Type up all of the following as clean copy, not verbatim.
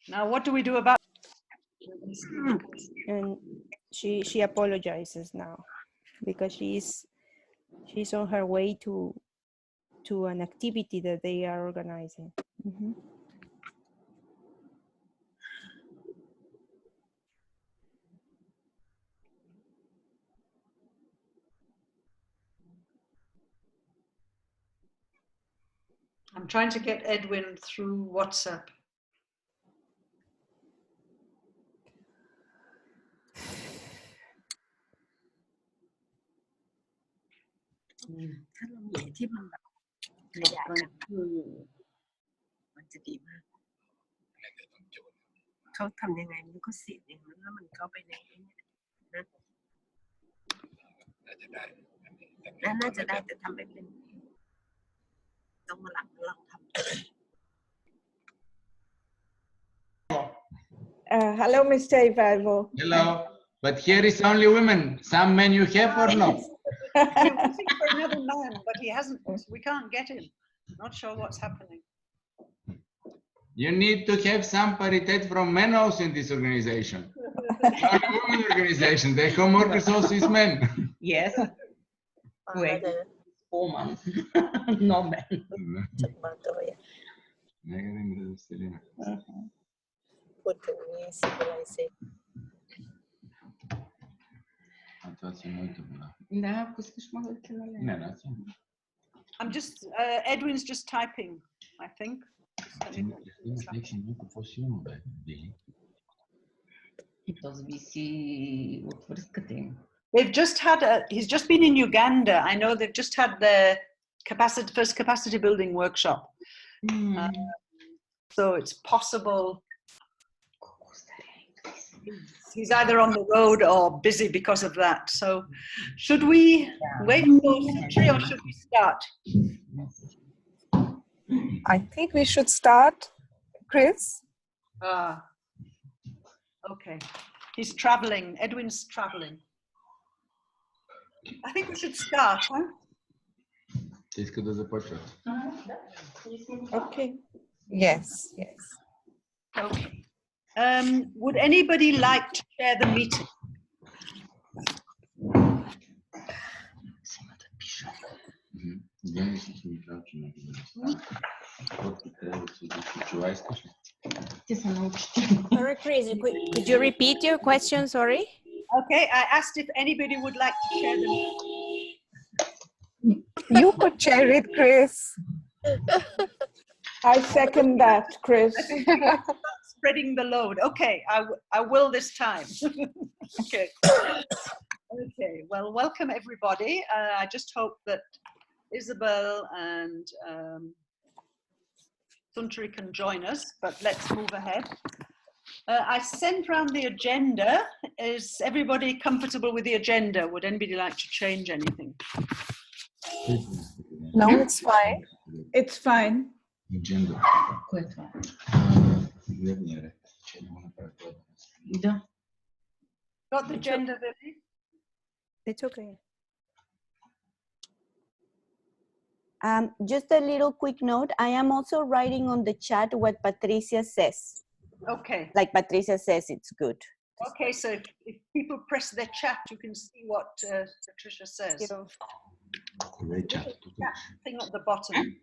Now, what do we do about? And she apologizes now because she's on her way to an activity that they are organizing. Mm-hmm. I'm trying to get Edwin through WhatsApp. Hello, Mr. Ivalvo. Hello, but here is only women. Some men you have or no? We're waiting for another man, but he hasn't. We can't get him. Not sure what's happening. You need to have some parity from men also in this organization. Not a women organization. The home workers also is men. Yes. Wait. Woman. No man. I'm just, Edwin's just typing, I think. They've just had he's just been in Uganda. I know they've just had the first capacity building workshop. So it's possible he's either on the road or busy because of that. So should we wait for Sutri or should we start? I think we should start, Chris. Okay. He's traveling. Edwin's traveling. I think we should start, huh? Okay. Yes, yes. Okay. Would anybody like to share the meeting? Sorry, Chris, could you repeat your question? Sorry. Okay, I asked if anybody would like to share the meeting. You could share it, Chris. I second that, Chris. Spreading the load. Okay, I will this time. Okay. Okay, well, welcome everybody. I just hope that Isabel and Suntari can join us, but let's move ahead. I sent round the agenda. Is everybody comfortable with the agenda? Would anybody like to change anything? No, it's fine. It's fine. Agenda. Got the agenda, Vivi? It's okay. Just a little quick note. I am also writing on the chat what Patricia says. Okay. Like Patricia says, it's good. Okay, so if people press their chat, you can see what Patricia says. Thing at the bottom.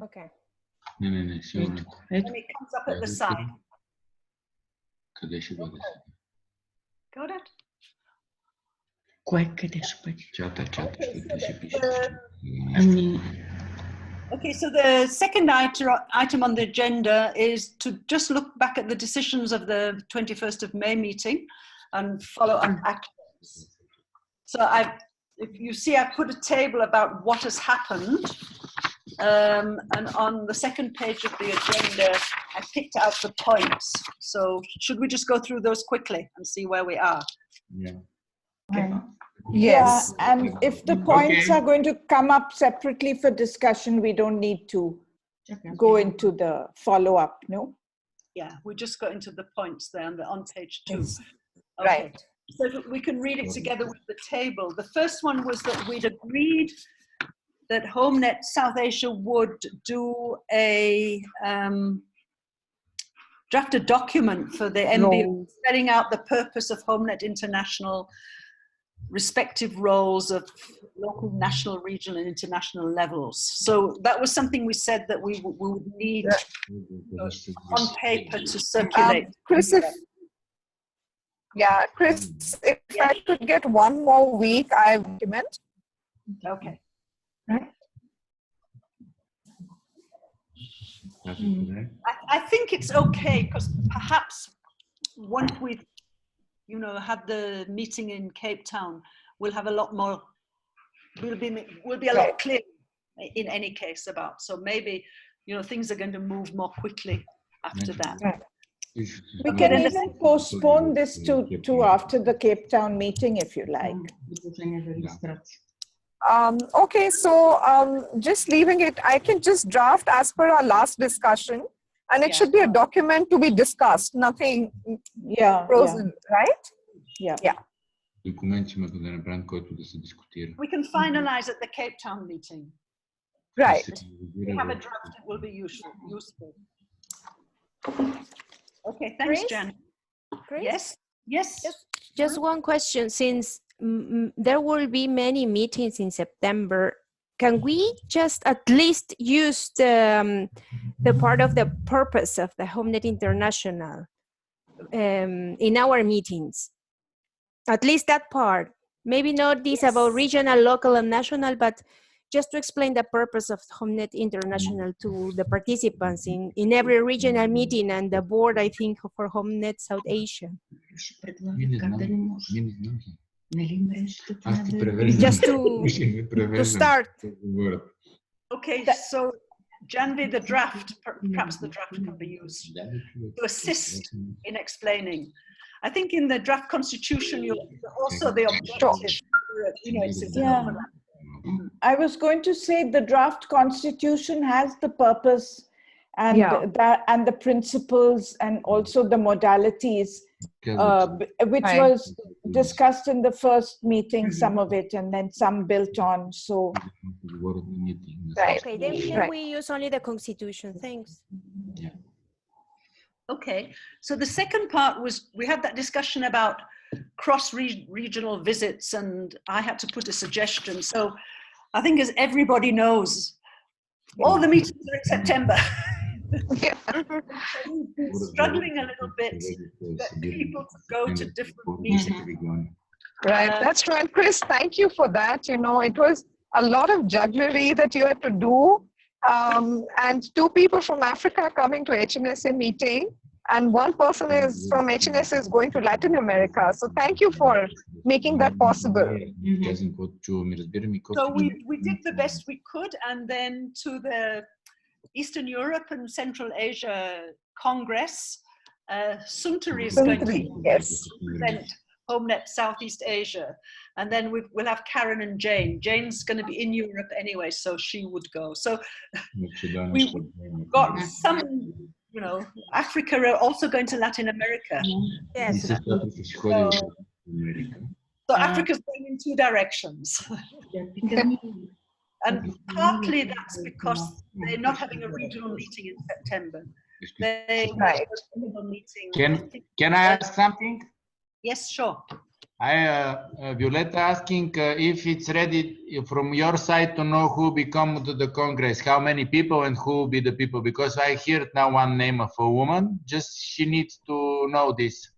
Okay. And it comes up at the side. Got it? Okay, so the second item on the agenda is to just look back at the decisions of the 21st of May meeting and follow up actions. So if you see, I put a table about what has happened. And on the second page of the agenda, I picked out the points. So should we just go through those quickly and see where we are? Yeah. Okay. Yes, yeah, and if the points are going to come up separately for discussion, we don't need to go into the follow-up, no? Yeah, we just got into the points there on page 2. Yes. Okay. Right. So we can read it together with the table. The first one was that we'd agreed that HomeNet South Asia would do a draft a document for the MBO, setting out the purpose of HomeNet International, respective roles of local, national, regional, and international levels. So that was something we said that we would need on paper to circulate. Chris, if I could get one more week, I would recommend. Okay. Right. I think it's okay, because perhaps once we've, you know, had the meeting in Cape Town, we'll have a lot more, we'll be a lot clearer in any case about. So maybe, you know, things are going to move more quickly after that. Right. We can even postpone this to after the Cape Town meeting if you like. Okay, so just leaving it, I can just draft as per our last discussion, and it should be a document to be discussed, nothing frozen, right? Yeah. We can finalize at the Cape Town meeting. Right. If we have a draft, it will be useful. Okay, thanks, Jan. Chris? Yes. Just one question, since there will be many meetings in September, can we just at least use the part of the purpose of the HomeNet International in our meetings? At least that part. Maybe not this about regional, local, and national, but just to explain the purpose of HomeNet International to the participants in every regional meeting and the board, I think, for HomeNet South Asia. Just to start. Okay, so Janvi, the draft, perhaps the draft can be used to assist in explaining. I think in the draft constitution, you also the objective, you know, it's I was going to say the draft constitution has the purpose and the principles and also the modalities, which was discussed in the first meeting, some of it, and then some built on. So, okay, then we use only the constitution. Thanks. Okay, so the second part was we had that discussion about cross-regional visits, and I had to put a suggestion. So I think, as everybody knows, all the meetings are in September. Struggling a little bit to get people to go to different meetings. Right, that's right, Chris. Thank you for that. You know, it was a lot of jugglery that you had to do. And two people from Africa coming to HNSA meeting, and one person is from HNS is going to Latin America. So thank you for making that possible. So we did the best we could, and then to the Eastern Europe and Central Asia Congress, Suntari is going to present HomeNet Southeast Asia, and then we'll have Karen and Jane. Jane's going to be in Europe anyway, so she would go. So we've got some, you know, Africa are also going to Latin America. Yes. So Africa's going in two directions. And partly that's because they're not having a regional meeting in September. They have a regional meeting. Can I ask something? Yes, sure. Violetta asking if it's ready from your side to know who become to the Congress, how many people and who will be the people, because I heard now one name of a woman, just she needs to know this.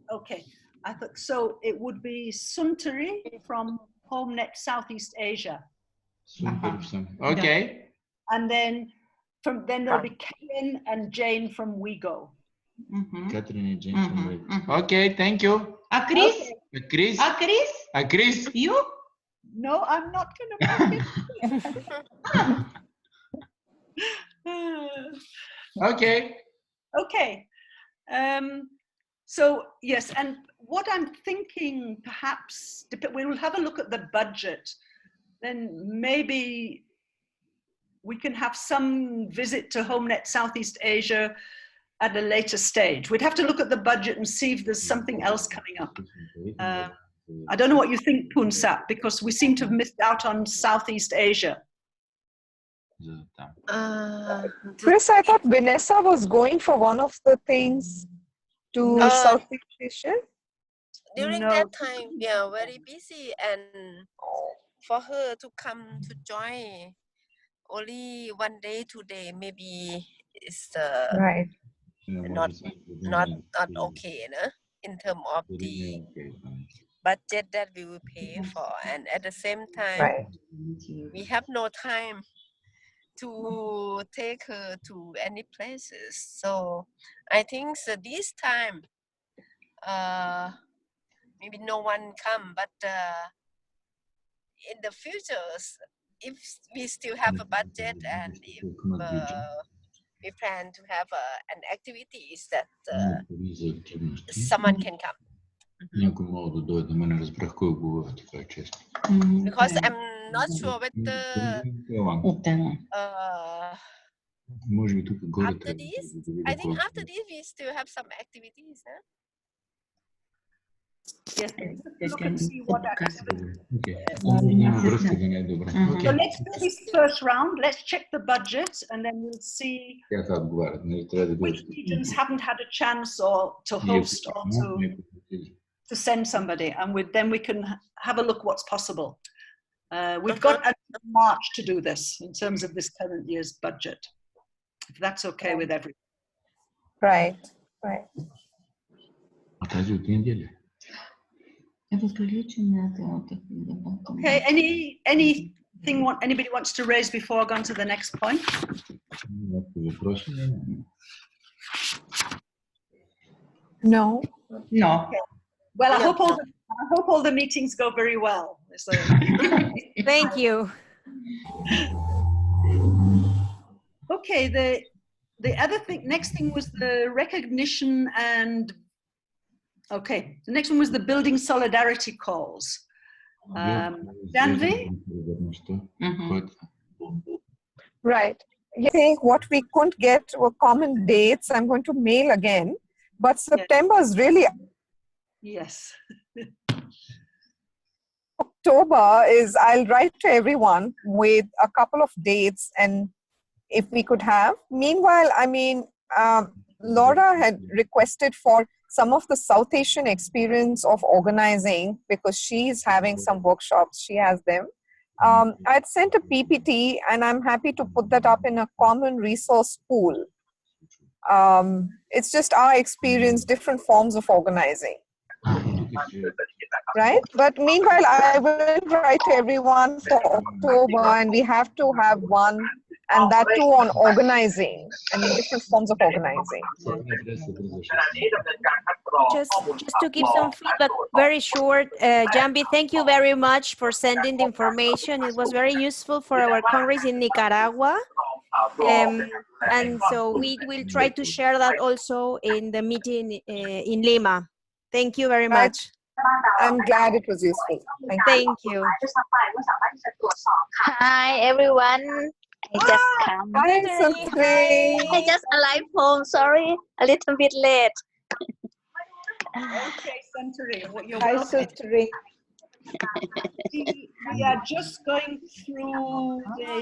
Okay, I thought so. It would be Suntari from HomeNet Southeast Asia. Okay. And then there'll be Karen and Jane from WeGo. Catherine and Jane from WeGo. Okay, thank you. Chris? Chris? Chris? You? No, I'm not going to. Okay. Okay. So yes, and what I'm thinking, perhaps we will have a look at the budget. Then maybe we can have some visit to HomeNet Southeast Asia at a later stage. We'd have to look at the budget and see if there's something else coming up. I don't know what you think, Punsat, because we seem to have missed out on Southeast Asia. Chris, I thought Vanessa was going for one of the things to Southeast Asia. During that time, we are very busy, and for her to come to join only 1 day, 2 day, maybe it's Right. not okay, no? In terms of the budget that we will pay for, and at the same time, Right. we have no time to take her to any places. So I think this time, maybe no one come, but in the future, if we still have a budget and if we plan to have an activities that someone can come. Because I'm not sure whether after this, I think after this we still have some activities, huh? Yes, look and see what activities. So let's do this first round. Let's check the budget, and then we'll see which regions haven't had a chance or to host or to send somebody, and then we can have a look what's possible. We've got until March to do this in terms of this current year's budget, if that's okay with everyone. Right. Right. Okay. Anything anybody wants to raise before I go on to the next point? No. No. Okay. Well, I hope all the meetings go very well. So. Thank you. Okay. The other thing, next thing was the recognition and. Okay, the next one was the building solidarity calls. Janvi? Right. I think what we couldn't get were common dates. I'm going to mail again, but September is really. Yes. October is, I'll write to everyone with a couple of dates, and if we could have. Meanwhile, I mean, Laura had requested for some of the South Asian experience of organizing, because she's having some workshops, she has them. I'd sent a PPT, and I'm happy to put that up in a common resource pool. It's just our experience, different forms of organizing. Right? But meanwhile, I will write to everyone for October, and we have to have one, and that too on organizing, I mean, different forms of organizing. Just to give some feedback, very short, Jambi, thank you very much for sending the information. It was very useful for our Congress in Nicaragua. And so we will try to share that also in the meeting in Lima. Thank you very much. I'm glad it was useful. Thank you. Hi everyone. I just come. Hi, Santri. I just arrived home. Sorry, a little bit late. Okay, Santri. Hi, Santri. We are just going through the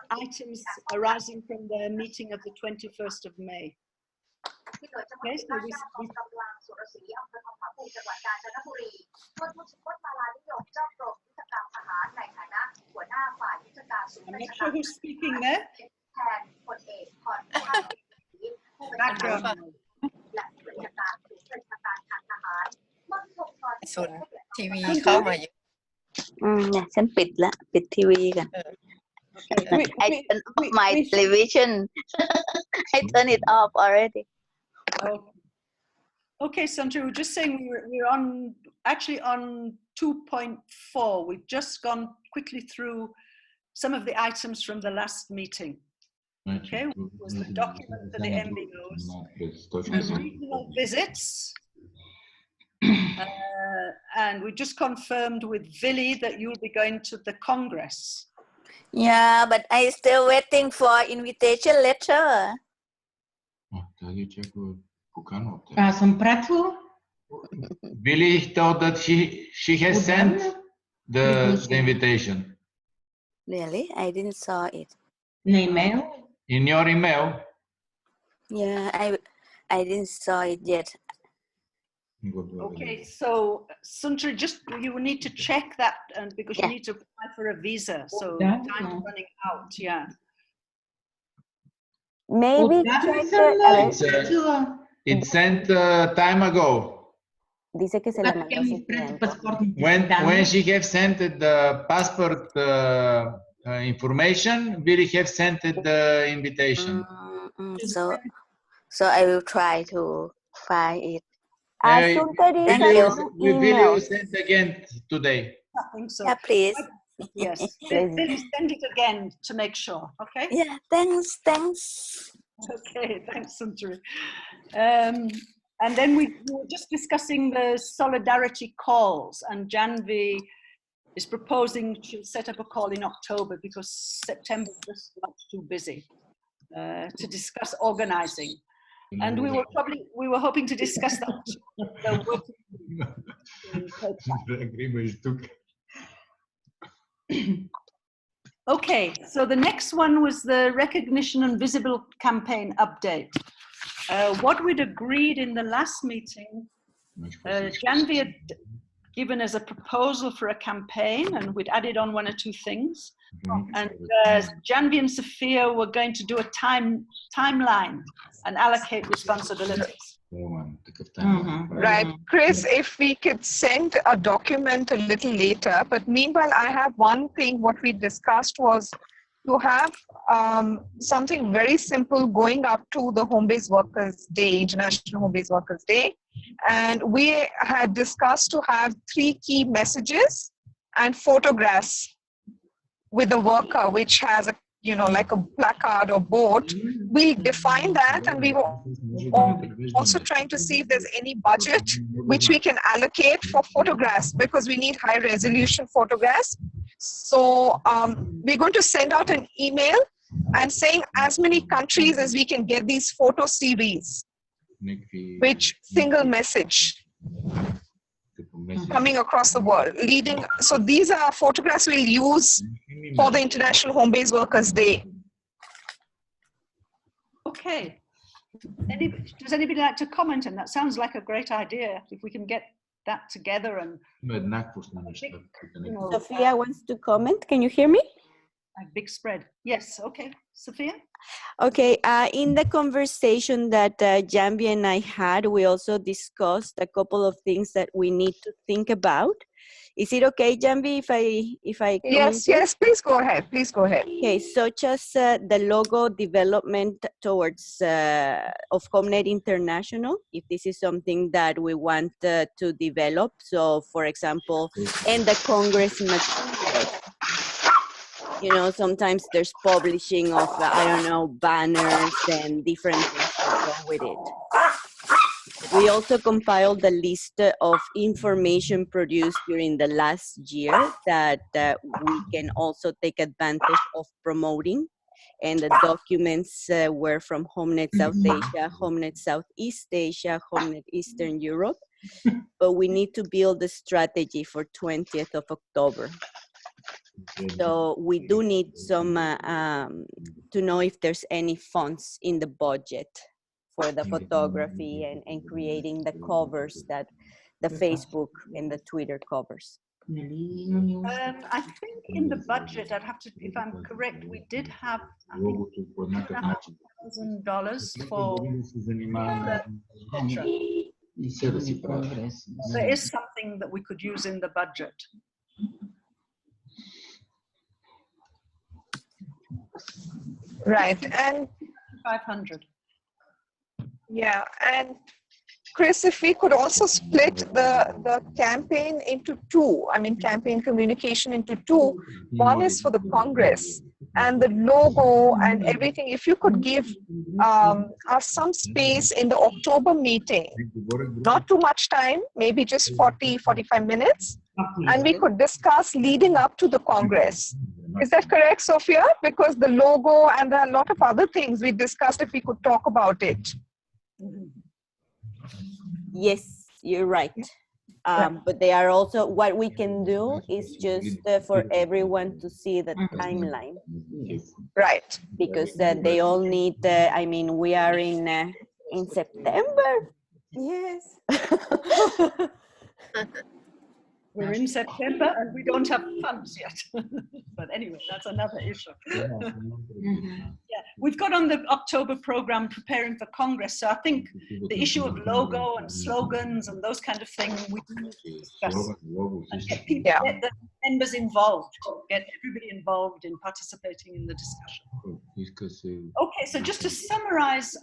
items arising from the meeting of the 21st of May. Okay, so I'm not sure who's speaking there. Background. So TV เข้ามา ฉันปิดละปิดทีวีกัน I turn off my television. I turn it off already. Okay, Sandra, we're just saying we're actually on 2.4. We've just gone quickly through some of the items from the last meeting. Okay, was the document for the MBOs, regional visits, and we just confirmed with Vili that you'll be going to the Congress. Yeah, but I still waiting for invitation letter. Съм пратила. Vili told that she has sent the invitation. Really? I didn't saw it. In email? In your email? Yeah, I didn't saw it yet. Okay, so Suntri, just you will need to check that, and because you need to apply for a visa, so time's running out. Yeah. Maybe It's sent time ago. Dice que se le mandó hace tiempo. When she have sent the passport information, we have sent the invitation. So I will try to find it. We will send again today. I think so. Yeah, please. Yes, please send it again to make sure. Okay. Yeah, thanks. Okay, thanks, Suntari. And then we were just discussing the solidarity calls, and Janvi is proposing to set up a call in October because September is just much too busy to discuss organizing. And we were hoping to discuss that. Okay, so the next one was the recognition and visible campaign update. What we'd agreed in the last meeting, Janvi had given us a proposal for a campaign, and we'd added on one or two things. And Janvi and Sophia were going to do a timeline and allocate responsibilities. Right. Chris, if we could send a document a little later, but meanwhile, I have one thing. What we discussed was to have something very simple going up to the Home-Based Workers' Day, International Home-Based Workers' Day. And we had discussed to have 3 key messages and photographs with the worker, which has a, like a placard or board. We defined that, and we were also trying to see if there's any budget which we can allocate for photographs, because we need high resolution photographs. So we're going to send out an email and saying as many countries as we can get these photo series, which single message coming across the world leading. So these are photographs we'll use for the International Home-Based Workers' Day. Okay. Does anybody like to comment? And that sounds like a great idea. If we can get that together and Sophia wants to comment. Can you hear me? A big spread. Yes. Okay. Sophia? Okay. In the conversation that Janvi and I had, we also discussed a couple of things that we need to think about. Is it okay, Janvi, if I Yes, please go ahead. Please go ahead. Okay, such as the logo development towards of HomeNet International, if this is something that we want to develop. So, for example, in the Congress materials, sometimes there's publishing of, I don't know, banners and different things that go with it. We also compiled the list of information produced during the last year that we can also take advantage of promoting. And the documents were from HomeNet South Asia, HomeNet Southeast Asia, HomeNet Eastern Europe. But we need to build a strategy for 20th of October. So we do need some to know if there's any funds in the budget for the photography and creating the covers that the Facebook and the Twitter covers. I think in the budget, I'd have to, if I'm correct, we did have, I think, $1,000 for there is something that we could use in the budget. Right, and 500. Yeah, and Chris, if we could also split the campaign into 2, campaign communication into 2. One is for the Congress and the logo and everything. If you could give us some space in the October meeting, not too much time, maybe just 40-45 minutes, and we could discuss leading up to the Congress. Is that correct, Sophia? Because the logo and a lot of other things we discussed, if we could talk about it. Yes, you're right. But they are also, what we can do is just for everyone to see the timeline. Right. Because they all need, I mean, we are in September. Yes. We're in September and we don't have funds yet. But anyway, that's another issue. Yeah, we've got on the October program preparing for Congress. So I think the issue of logo and slogans and those kind of things we need to discuss and get people, get the members involved, get everybody involved in participating in the discussion. Okay, so just to summarize,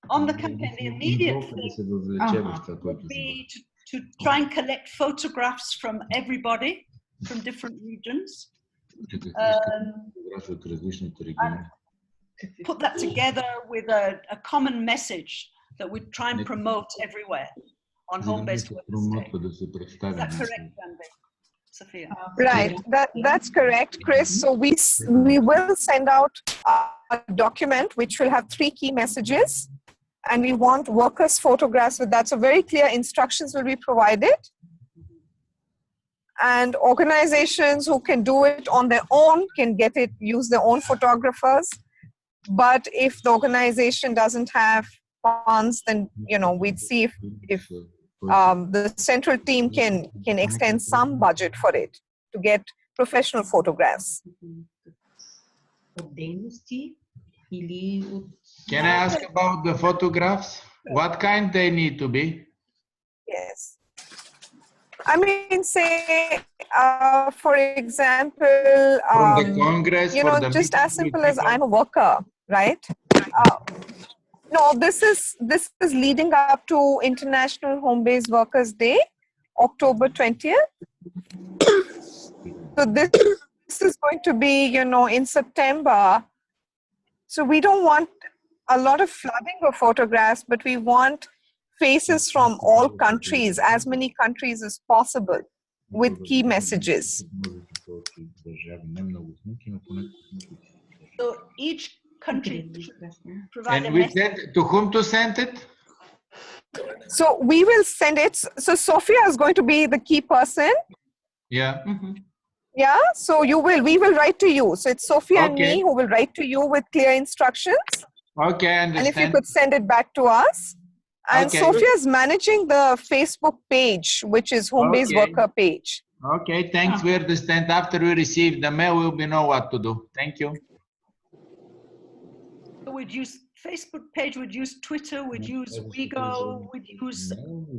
on the campaign, the immediate thing would be to try and collect photographs from everybody, from different regions. And put that together with a common message that we try and promote everywhere on home-based workers' day. Is that correct, Andy? Sophia? Right, that's correct, Chris. So we will send out a document which will have 3 key messages, and we want workers' photographs with that. So very clear instructions will be provided. And organizations who can do it on their own can get it, use their own photographers. But if the organization doesn't have funds, then, you know, we'd see if the central team can extend some budget for it to get professional photographs. Can I ask about the photographs? What kind they need to be? Yes. I mean, say, for example, from the Congress, you know, just as simple as I'm a worker, right? No, this is leading up to International Home-Based Workers Day, October 20th. So this is going to be, you know, in September. So we don't want a lot of flooding of photographs, but we want faces from all countries, as many countries as possible, with key messages. So each country provide and a we message. send to whom to send it? So we will send it. So Sophia is going to be the key person. Yeah. Yeah, so we will write to you. So it's Sophia and me who will write to you with clear instructions. Okay, I understand. And if you could send it back to us. And Sophia is managing the Facebook page, which is Home-Based Worker page. Okay, thanks. We understand. After we receive the mail, we'll know what to do. Thank you. We'd use Facebook page, we'd use Twitter, we'd use Wego, we'd use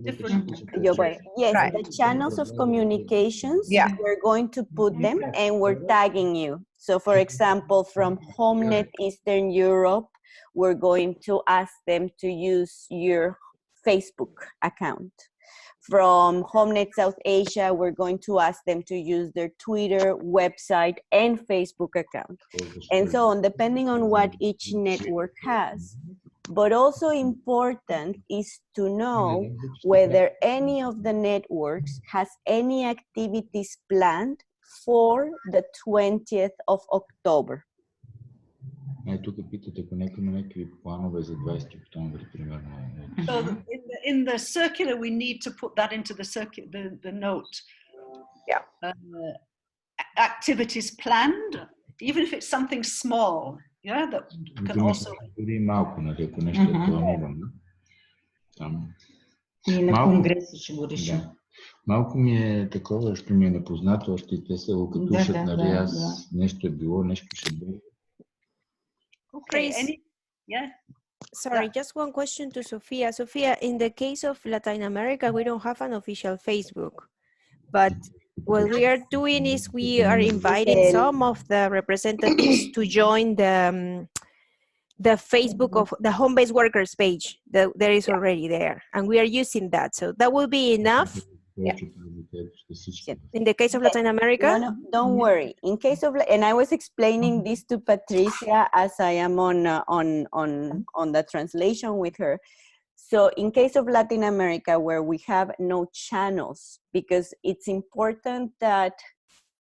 different... Yes, right. The channels of communications, we're going to put them and we're tagging you. So for example, from HomeNet Eastern Europe, we're going to ask them to use your Facebook account. From HomeNet South Asia, we're going to ask them to use their Twitter, website, and Facebook account, and so on, depending on what each network has. But also important is to know whether any of the networks has any activities planned for the 20th of October. So in the circular, we need to put that into the note. Yeah. Activities planned, even if it's something small, yeah, that can also... Малко ми е такова, що ми е непознато, още те се като ушат, нали, аз нещо е било, нещо ще бъде. Okay, yeah. Sorry, just one question to Sofia. Sofia, in the case of Latin America, we don't have an official Facebook, but what we are doing is we are inviting some of the representatives to join the Facebook of the home-based workers page that there is already there, and we are using that. So that will be enough. Yeah. In the case of Latin America? No, don't worry. In case of, and I was explaining this to Patricia as I am on the translation with her. So in case of Latin America, where we have no channels, because it's important that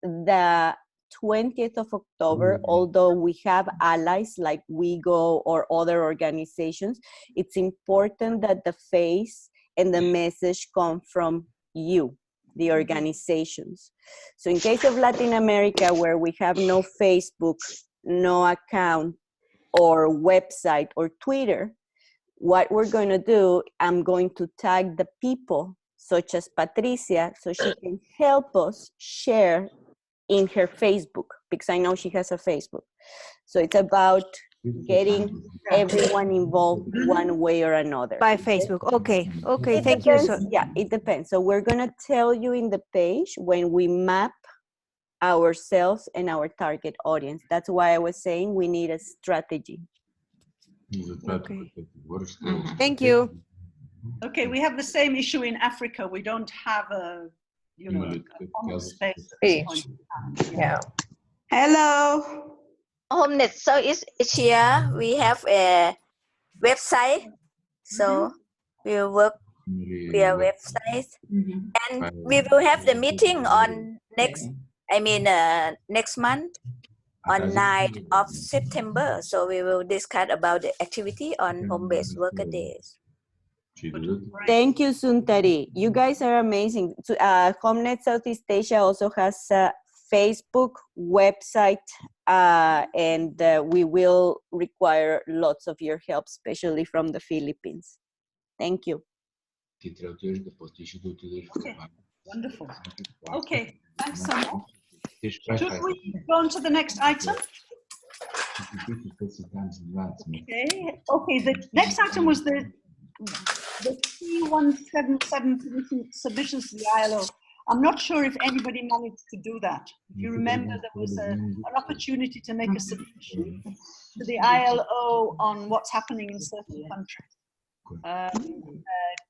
the 20th of October, although we have allies like Wego or other organizations, it's important that the face and the message come from you, the organizations. So in case of Latin America, where we have no Facebook, no account or website or Twitter, what we're going to do, I'm going to tag the people such as Patricia so she can help us share in her Facebook, because I know she has a Facebook. So it's about getting everyone involved one way or another. By Facebook. Okay. Okay. It Thank depends. you. So, yeah, it depends. So we're going to tell you in the page when we map ourselves and our target audience. That's why I was saying we need a strategy. okay. Thank you. Okay, we have the same issue in Africa. We don't have a, you know, a common space at this point in time. Yeah. Hello. HomeNet Southeast Asia, we have a website. So we will work via website. And we will have the meeting on next month on 9th of September. So we will discuss about the activity on home-based worker days. Thank you, Suntari. You guys are amazing. HomeNet Southeast Asia also has a Facebook website, and we will require lots of your help, especially from the Philippines. Thank you. Okay, wonderful. Okay, thanks so much. Should we go on to the next item? Okay, the next item was the C177 submissions to the ILO. I'm not sure if anybody managed to do that. If you remember, there was an opportunity to make a submission to the ILO on what's happening in certain countries.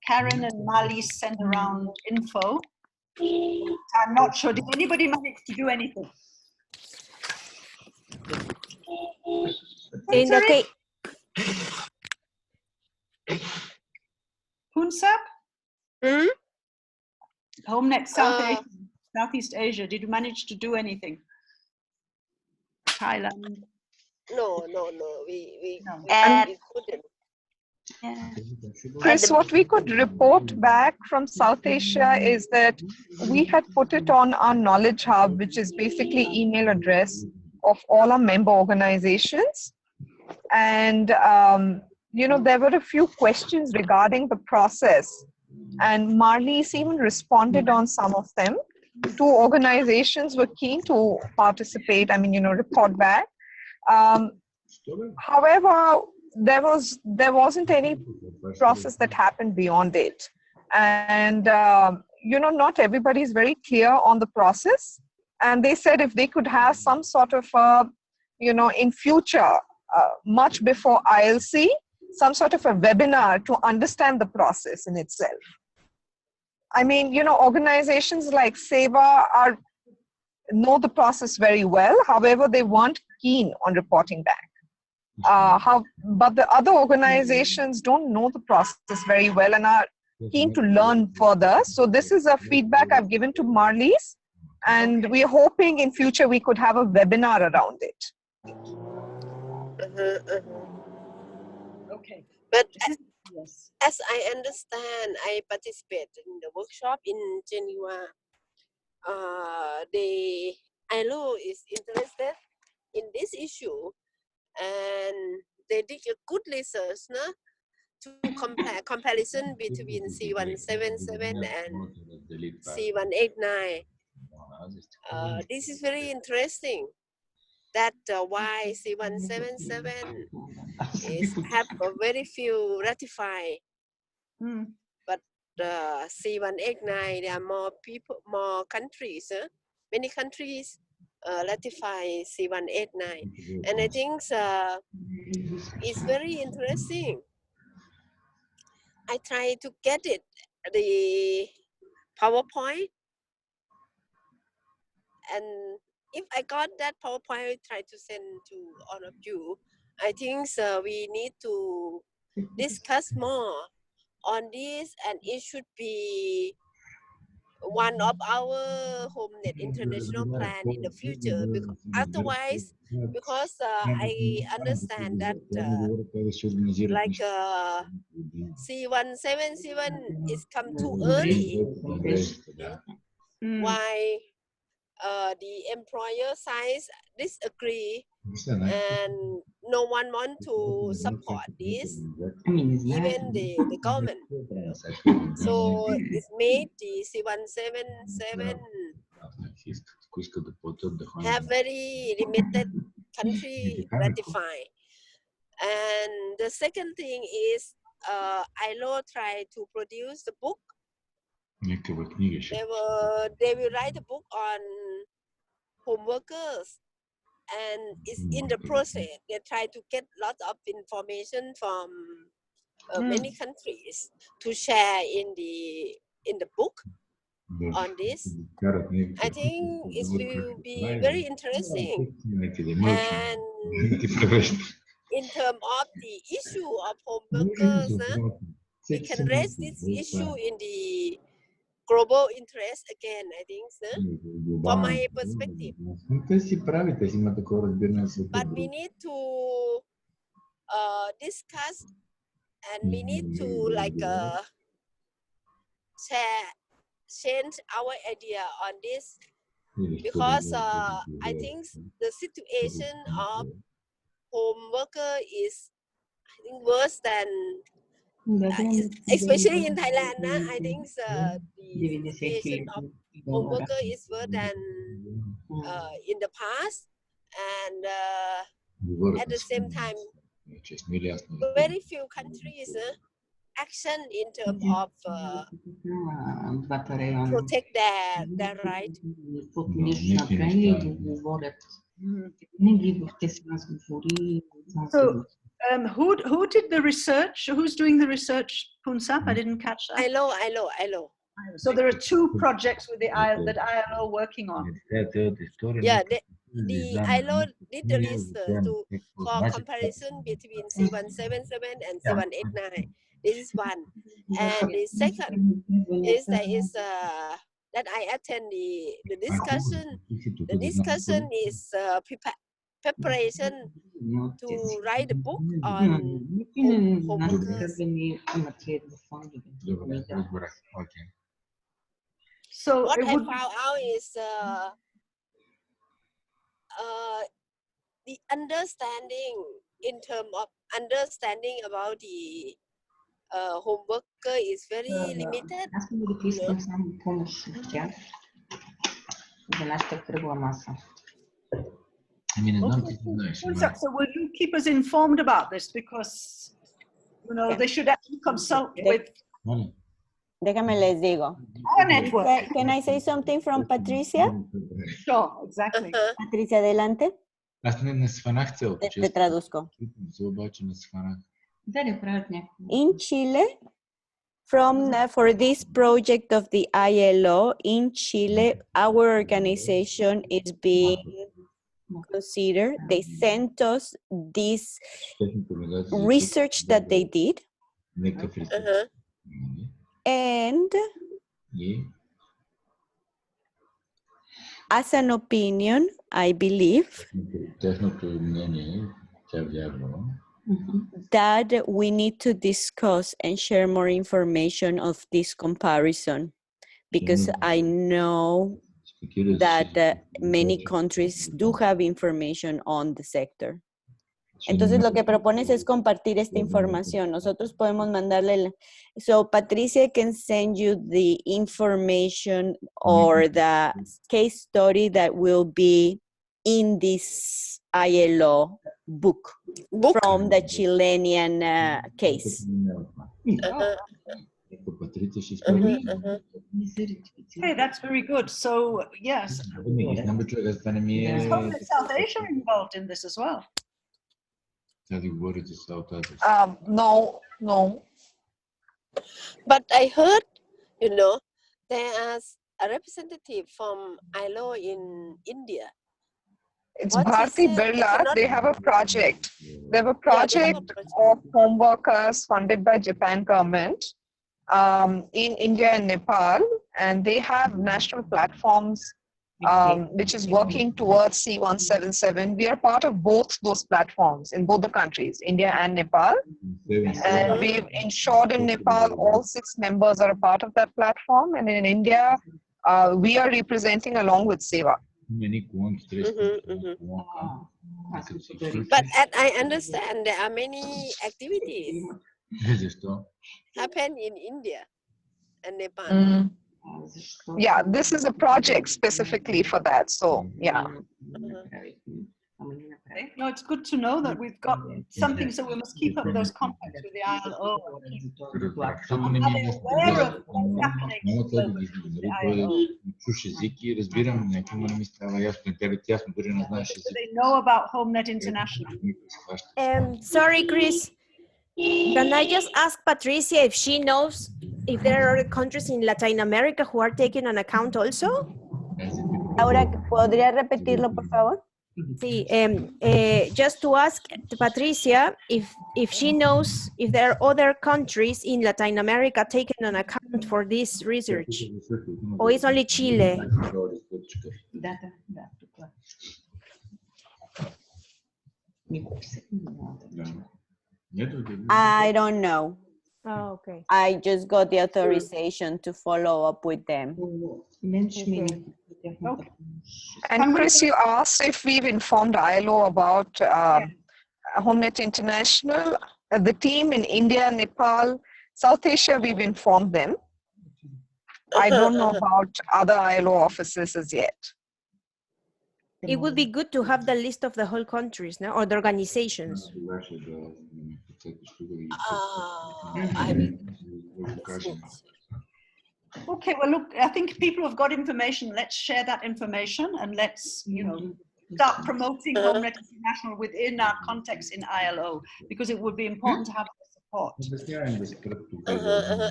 Karen and Mali sent around info. I'm not sure. Did anybody manage to do anything? In the case. Punsap? HomeNet Southeast Asia. Did you manage to do anything? Thailand? No. We couldn't. Chris, what we could report back from South Asia is that we had put it on our Knowledge Hub, which is basically email address of all our member organizations. And, you know, there were a few questions regarding the process. And Marlies even responded on some of them. 2 organizations were keen to participate, report back. However, there wasn't any process that happened beyond it. And, not everybody is very clear on the process. And they said if they could have some sort of, in future, much before ILC, some sort of a webinar to understand the process in itself. Organizations like SEVA know the process very well. However, they weren't keen on reporting back. But the other organizations don't know the process very well and are keen to learn further. So this is a feedback I've given to Marlies, and we're hoping in future we could have a webinar around it. Okay. But yes, as I understand, I participated in the workshop in Geneva. The ILO is interested in this issue, and they did a good research to compare comparison between C177 and C189. This is very interesting. That why C177 have a very few ratified, but C189 there are more people, more countries. Many countries ratify C189, and I think it's very interesting. I try to get it, the PowerPoint, and if I got that PowerPoint, I try to send to all of you. I think we need to discuss more on this, and it should be one of our HomeNet international plan in the future. Because otherwise, because I understand that like C177 is come too early. Why the employer sides disagree and no one want to support this, even the government. So it's made the C177 have very limited country ratify. And the second thing is ILO tried to produce the book. They will write a book on home workers, and it's in the process. They try to get lots of information from many countries to share in the book on this. I think it will be very interesting. And in terms of the issue of home workers, we can raise this issue in the global interest again, I think, from my perspective. But we need to discuss, and we need to like change our idea on this, because I think the situation of home worker is, I think, worse than especially in Thailand. I think the situation of home worker is worse than in the past, and at the same time, very few countries action in terms of protect their right. So who did the research? Who's doing the research, Punsap? I didn't catch that. ILO. So there are two projects with the ILO working on. Yeah, the ILO did the research for comparison between C177 and C189. This is one. And the second is that I attend the discussion. The discussion is preparation to write a book on home workers. So what I found out is the understanding in terms of understanding about the home worker is very limited. So will you keep us informed about this, because they should actually consult with. Déjame les digo. Our network. Can I say something from Patricia? Sure, exactly. Patricia, adelante. Te traduzco. In Chile, for this project of the ILO in Chile, our organization is being considered. They sent us this research that they did. And as an opinion, I believe that we need to discuss and share more information of this comparison, because I know that many countries do have information on the sector. Entonces lo que propones es compartir esta información. Nosotros podemos mandarle. So Patricia can send you the information or the case study that will be in this ILO book. From the Chilean case. Okay, that's very good. So yes, there's hopefully South Asia involved in this as well. No. But I heard, there's a representative from ILO in India. It's Bharti Birla. They have a project. They have a project of home workers funded by Japan government in India and Nepal. and they have national platforms which is working towards C177. We are part of both those platforms in both the countries, India and Nepal. And we've ensured in Nepal, all 6 members are a part of that platform. And in India, we are representing along with Seva. But as I understand, there are many activities happen in India and Nepal. Yeah, this is a project specifically for that. So, yeah. No, it's good to know that we've got something, so we must keep up those contacts with the ILO. Are they aware of what's happening globally with the ILO? Do they know about HomeNet International? Sorry, Chris. Can I just ask Patricia if she knows if there are countries in Latin America who are taking an account also? Laura, ¿podría repetirlo, por favor? Sí, just to ask Patricia if she knows if there are other countries in Latin America taking an account for this research, or it's only Chile? I don't know. Oh, okay. I just got the authorization to follow up with them. Okay. And Chris, you asked if we've informed ILO about HomeNet International. The team in India, Nepal, South Asia, we've informed them. I don't know about other ILO offices as yet. It would be good to have the list of the whole countries, no, or the organizations. Okay, well, look, I think people have got information. Let's share that information and let's, start promoting HomeNet International within our context in ILO, because it would be important to have the support.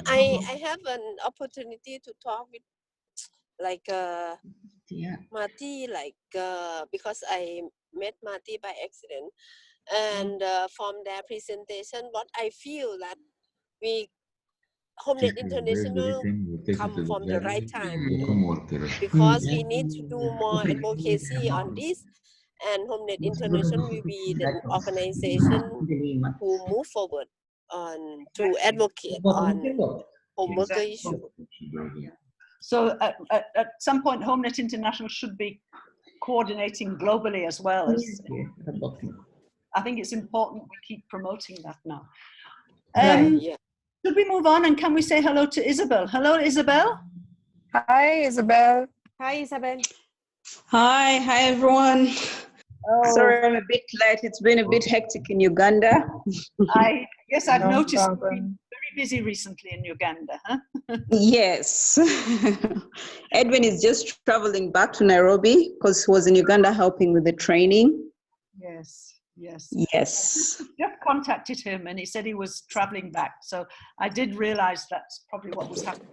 I have an opportunity to talk with Marty, because I met Marty by accident, and from their presentation, what I feel that HomeNet International come from the right time, because we need to do more advocacy on this, and HomeNet International will be the organization who move forward on to advocate on home worker issue. So at some point, HomeNet International should be coordinating globally as well. I think it's important we keep promoting that now. Should we move on, and can we say hello to Isabel? Hello, Isabel. Hi, Isabel. Hi, Isabel. Hi everyone. Oh. Sorry, I'm a bit late. It's been a bit hectic in Uganda. Yes, I've noticed you've been very busy recently in Uganda, huh? Yes. Edwin is just traveling back to Nairobi because he was in Uganda helping with the training. Yes. Yes. Yes. Just contacted him and he said he was traveling back. So I did realize that's probably what was happening.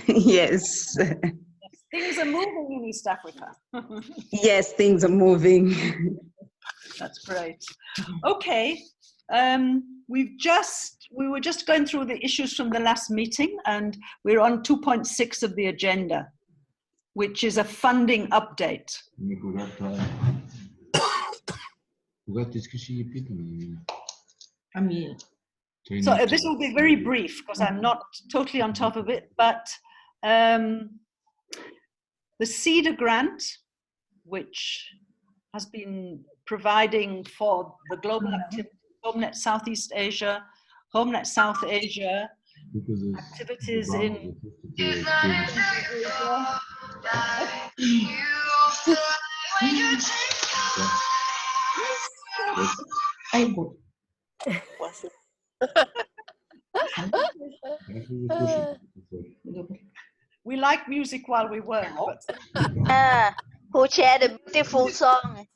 Yes. Things are moving in East Africa. Yes, things are moving. That's great. Okay. We were just going through the issues from the last meeting, and we're on 2.6 of the agenda, which is a funding update. So this will be very brief because I'm not totally on top of it, but the CEDAR grant, which has been providing for the global activity, HomeNet Southeast Asia, HomeNet South Asia, activities in we like music while we work, but who share the beautiful song.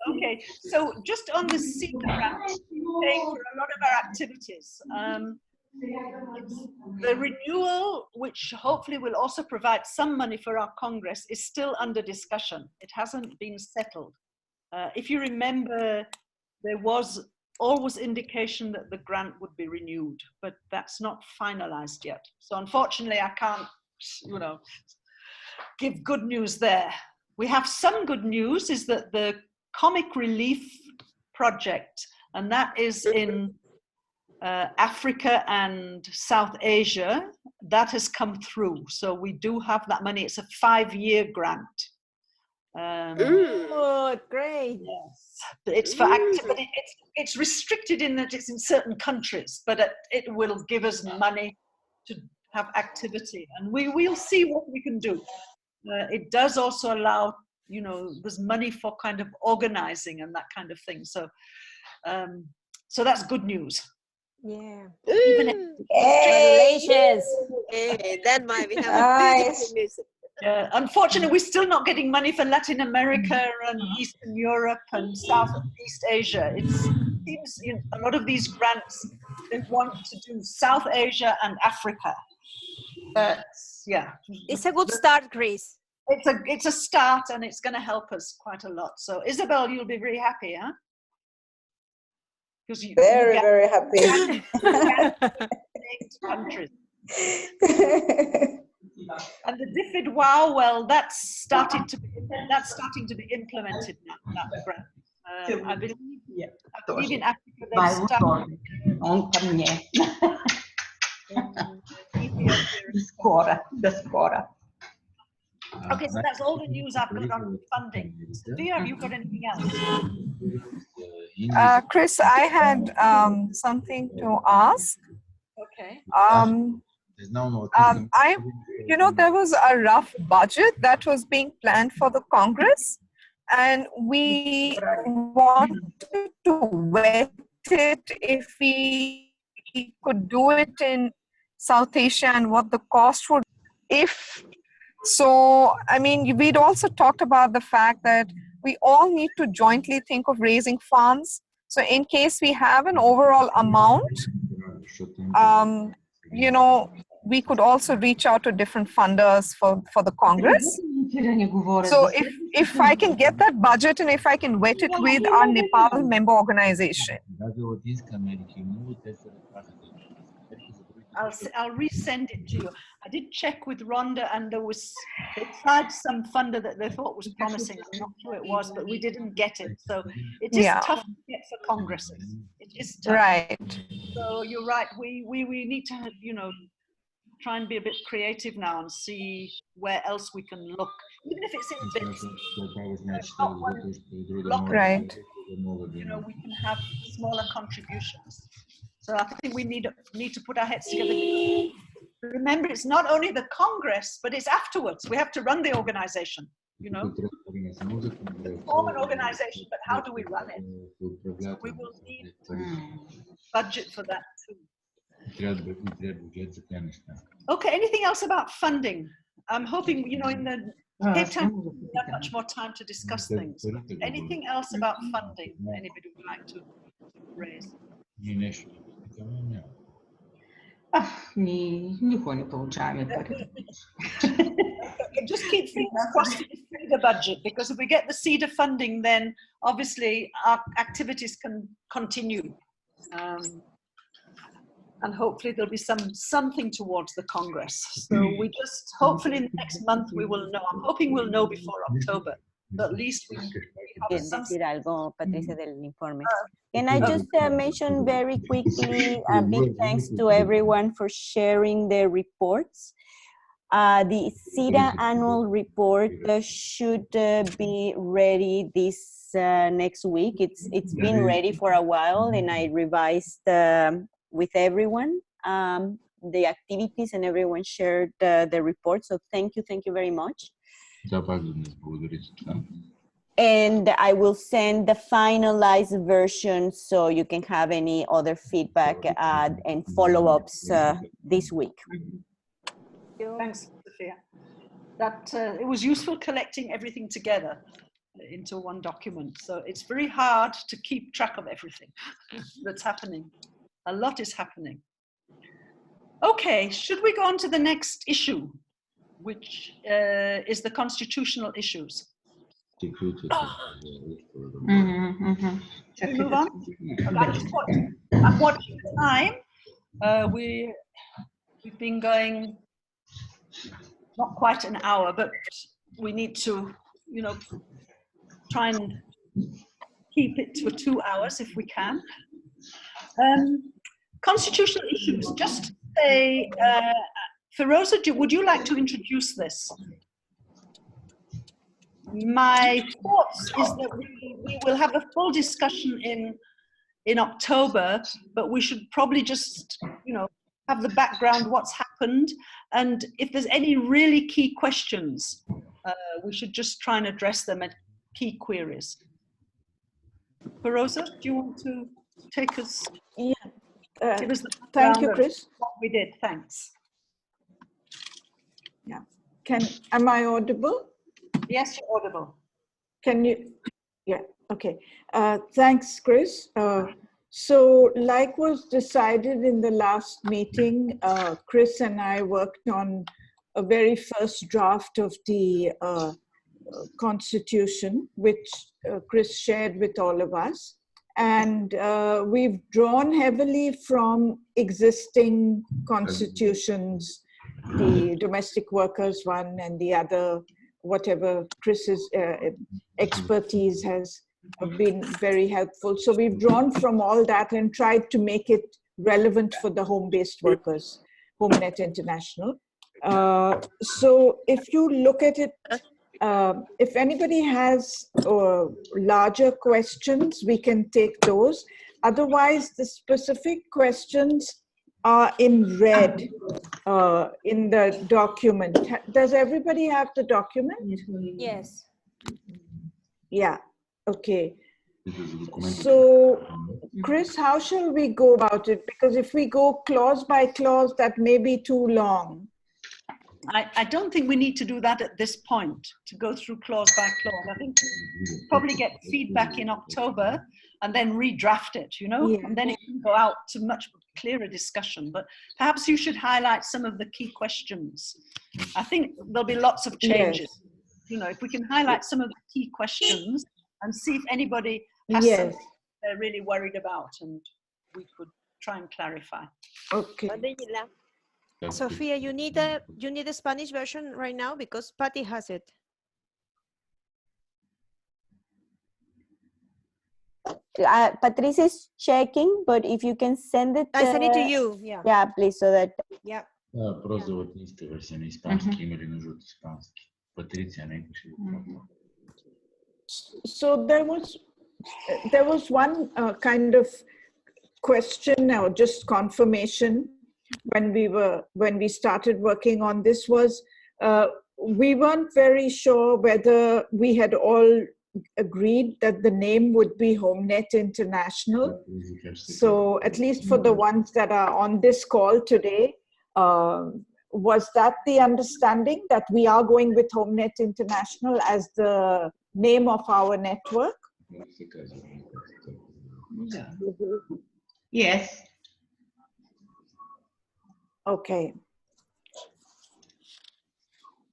Okay, so just on the CEDAR grant, paying for a lot of our activities. The renewal, which hopefully will also provide some money for our Congress, is still under discussion. It hasn't been settled. If you remember, there was always indication that the grant would be renewed, but that's not finalized yet. So unfortunately, I can't, give good news there. We have some good news, is that the comic relief project, and that is in Africa and South Asia, that has come through. So we do have that money. It's a 5-year grant. Oh, great. Yes, it's for activity. It's restricted in that it's in certain countries, but it will give us money to have activity, and we'll see what we can do. It does also allow, there's money for kind of organizing and that kind of thing. So, so that's good news. Yeah. Even if Congratulations. Hey, that might be having beautiful music. Unfortunately, we're still not getting money for Latin America and Eastern Europe and Southeast Asia. It seems a lot of these grants, they want to do South Asia and Africa. But yeah, it's a good start, Chris. It's a start, and it's going to help us quite a lot. So Isabel, you'll be very happy, huh? Because very, very happy. Countries. And the DFID WOW, well, that's starting to be implemented now. That grant. I believe in Africa they've started. Okay, so that's all the news I've got on funding. Sophia, have you got anything else? Chris, I had something to ask. Okay. There was a rough budget that was being planned for the Congress, and we wanted to vet it if we could do it in South Asia and what the cost would be. We'd also talked about the fact that we all need to jointly think of raising funds. So in case we have an overall amount, we could also reach out to different funders for the Congress. So if I can get that budget and if I can vet it with our Nepal member organization. I'll resend it to you. I did check with Rhonda, and they tried some funder that they thought was promising. I'm not sure it was, but we didn't get it. So it is tough to get for congresses. It is tough. Right. So you're right. We need to, try and be a bit creative now and see where else we can look, even if it's in bits. Right. We can have smaller contributions. So I think we need to put our heads together. Remember, it's not only the Congress, but it's afterwards. We have to run the organization. Form an organization, but how do we run it? So we will need budget for that too. Okay, anything else about funding? I'm hoping, in the Cape Town, we have much more time to discuss things. Anything else about funding anybody would like to raise? Just keep fingers crossed for the CEDA budget, because if we get the CEDA funding, then obviously our activities can continue. And hopefully there'll be something towards the Congress. So we just, hopefully in the next month we will know. I'm hoping we'll know before October, but at least we have something. Algo, Patricia, del informe. Can I just mention very quickly a big thanks to everyone for sharing their reports. The CEDA annual report should be ready this next week. It's been ready for a while, and I revised with everyone the activities, and everyone shared the report. So thank you very much. And I will send the finalized version so you can have any other feedback and follow-ups this week. Thanks, Sophia. That it was useful collecting everything together into one document. So it's very hard to keep track of everything that's happening. A lot is happening. Okay, should we go on to the next issue, which is the constitutional issues? Should we move on? I'm watching the time. We've been going not quite an hour, but we need to, try and keep it to 2 hours if we can. Constitutional issues. Just say, Firoza, would you like to introduce this? My thoughts is that we will have a full discussion in October, but we should probably just, have the background, what's happened, and if there's any really key questions, we should just try and address them at key queries. Firoza, do you want to take us? Yeah. Give us the thank you, Chris. What we did. Thanks. Yeah. Am I audible? Yes, you're audible. Can you? Yeah. Okay. Thanks, Chris. So, like was decided in the last meeting, Chris and I worked on a very first draft of the Constitution, which Chris shared with all of us. And we've drawn heavily from existing constitutions, the domestic workers one and the other, whatever Chris's expertise has been very helpful. So we've drawn from all that and tried to make it relevant for the home-based workers, HomeNet International. So if you look at it, if anybody has larger questions, we can take those. Otherwise, the specific questions are in red in the document. Does everybody have the document? Yes. Yeah, okay. So, Chris, how shall we go about it? Because if we go clause by clause, that may be too long. I don't think we need to do that at this point, to go through clause by clause. I think we'll probably get feedback in October and then redraft it, Yeah. and then it can go out to much clearer discussion. But perhaps you should highlight some of the key questions. I think there'll be lots of changes. Yes. If we can highlight some of the key questions and see if anybody has something they're really worried about, and we could try and clarify. Okay. Sophia, you need a Spanish version right now because Patty has it. Patricia is checking, but if you can send it. I send it to you. Yeah. Yeah, please, so that. Yeah. Просто латинская версия на испански, имали нужда от испански. Патриция не пише. So there was one kind of question or just confirmation when we started working on this was we weren't very sure whether we had all agreed that the name would be HomeNet International. So at least for the ones that are on this call today, was that the understanding that we are going with HomeNet International as the name of our network? Yes. Okay.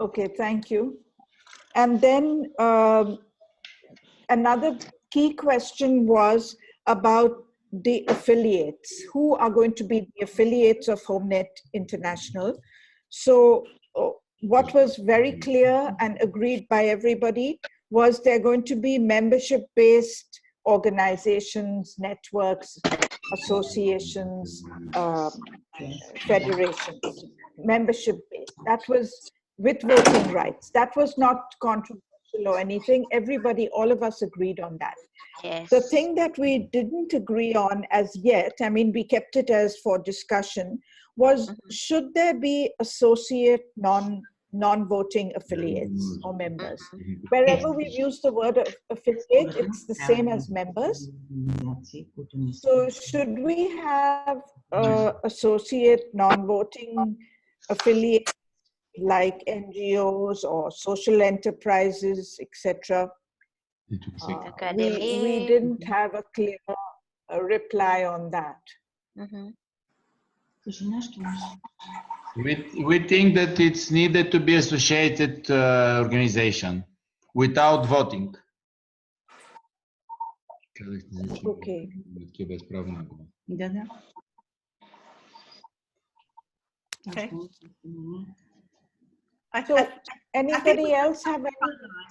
Okay, thank you. And then another key question was about the affiliates. Who are going to be the affiliates of HomeNet International? So what was very clear and agreed by everybody was they're going to be membership-based organizations, networks, associations, federations, membership-based. That was with voting rights. That was not controversial or anything. Everybody, all of us agreed on that. Yes. The thing that we didn't agree on as yet, I mean, we kept it as for discussion, was should there be associate non-voting affiliates or members? Wherever we've used the word affiliate, it's the same as members. So should we have associate non-voting affiliates like NGOs or social enterprises, etc.? We didn't have a clear reply on that. We think that it's needed to be associated organization without voting. Okay. Okay. So, anybody else have any?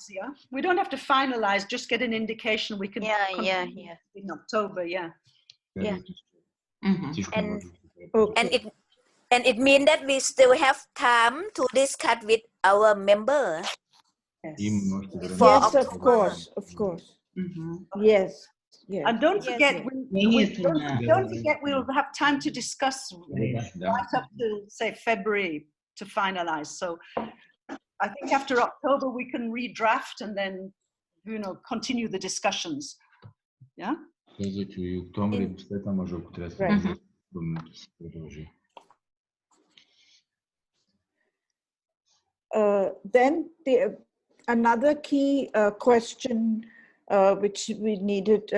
Yeah, we don't have to finalize. Just get an indication. We can. Yeah. In October. Yeah. Yeah. Okay. And it means that we still have time to discuss with our member. Yes, of course. Yes. Yes. And don't forget, don't forget, we'll have time to discuss right up to say February to finalize. So I think after October we can redraft and then continue the discussions. Yeah. Then another key question which we needed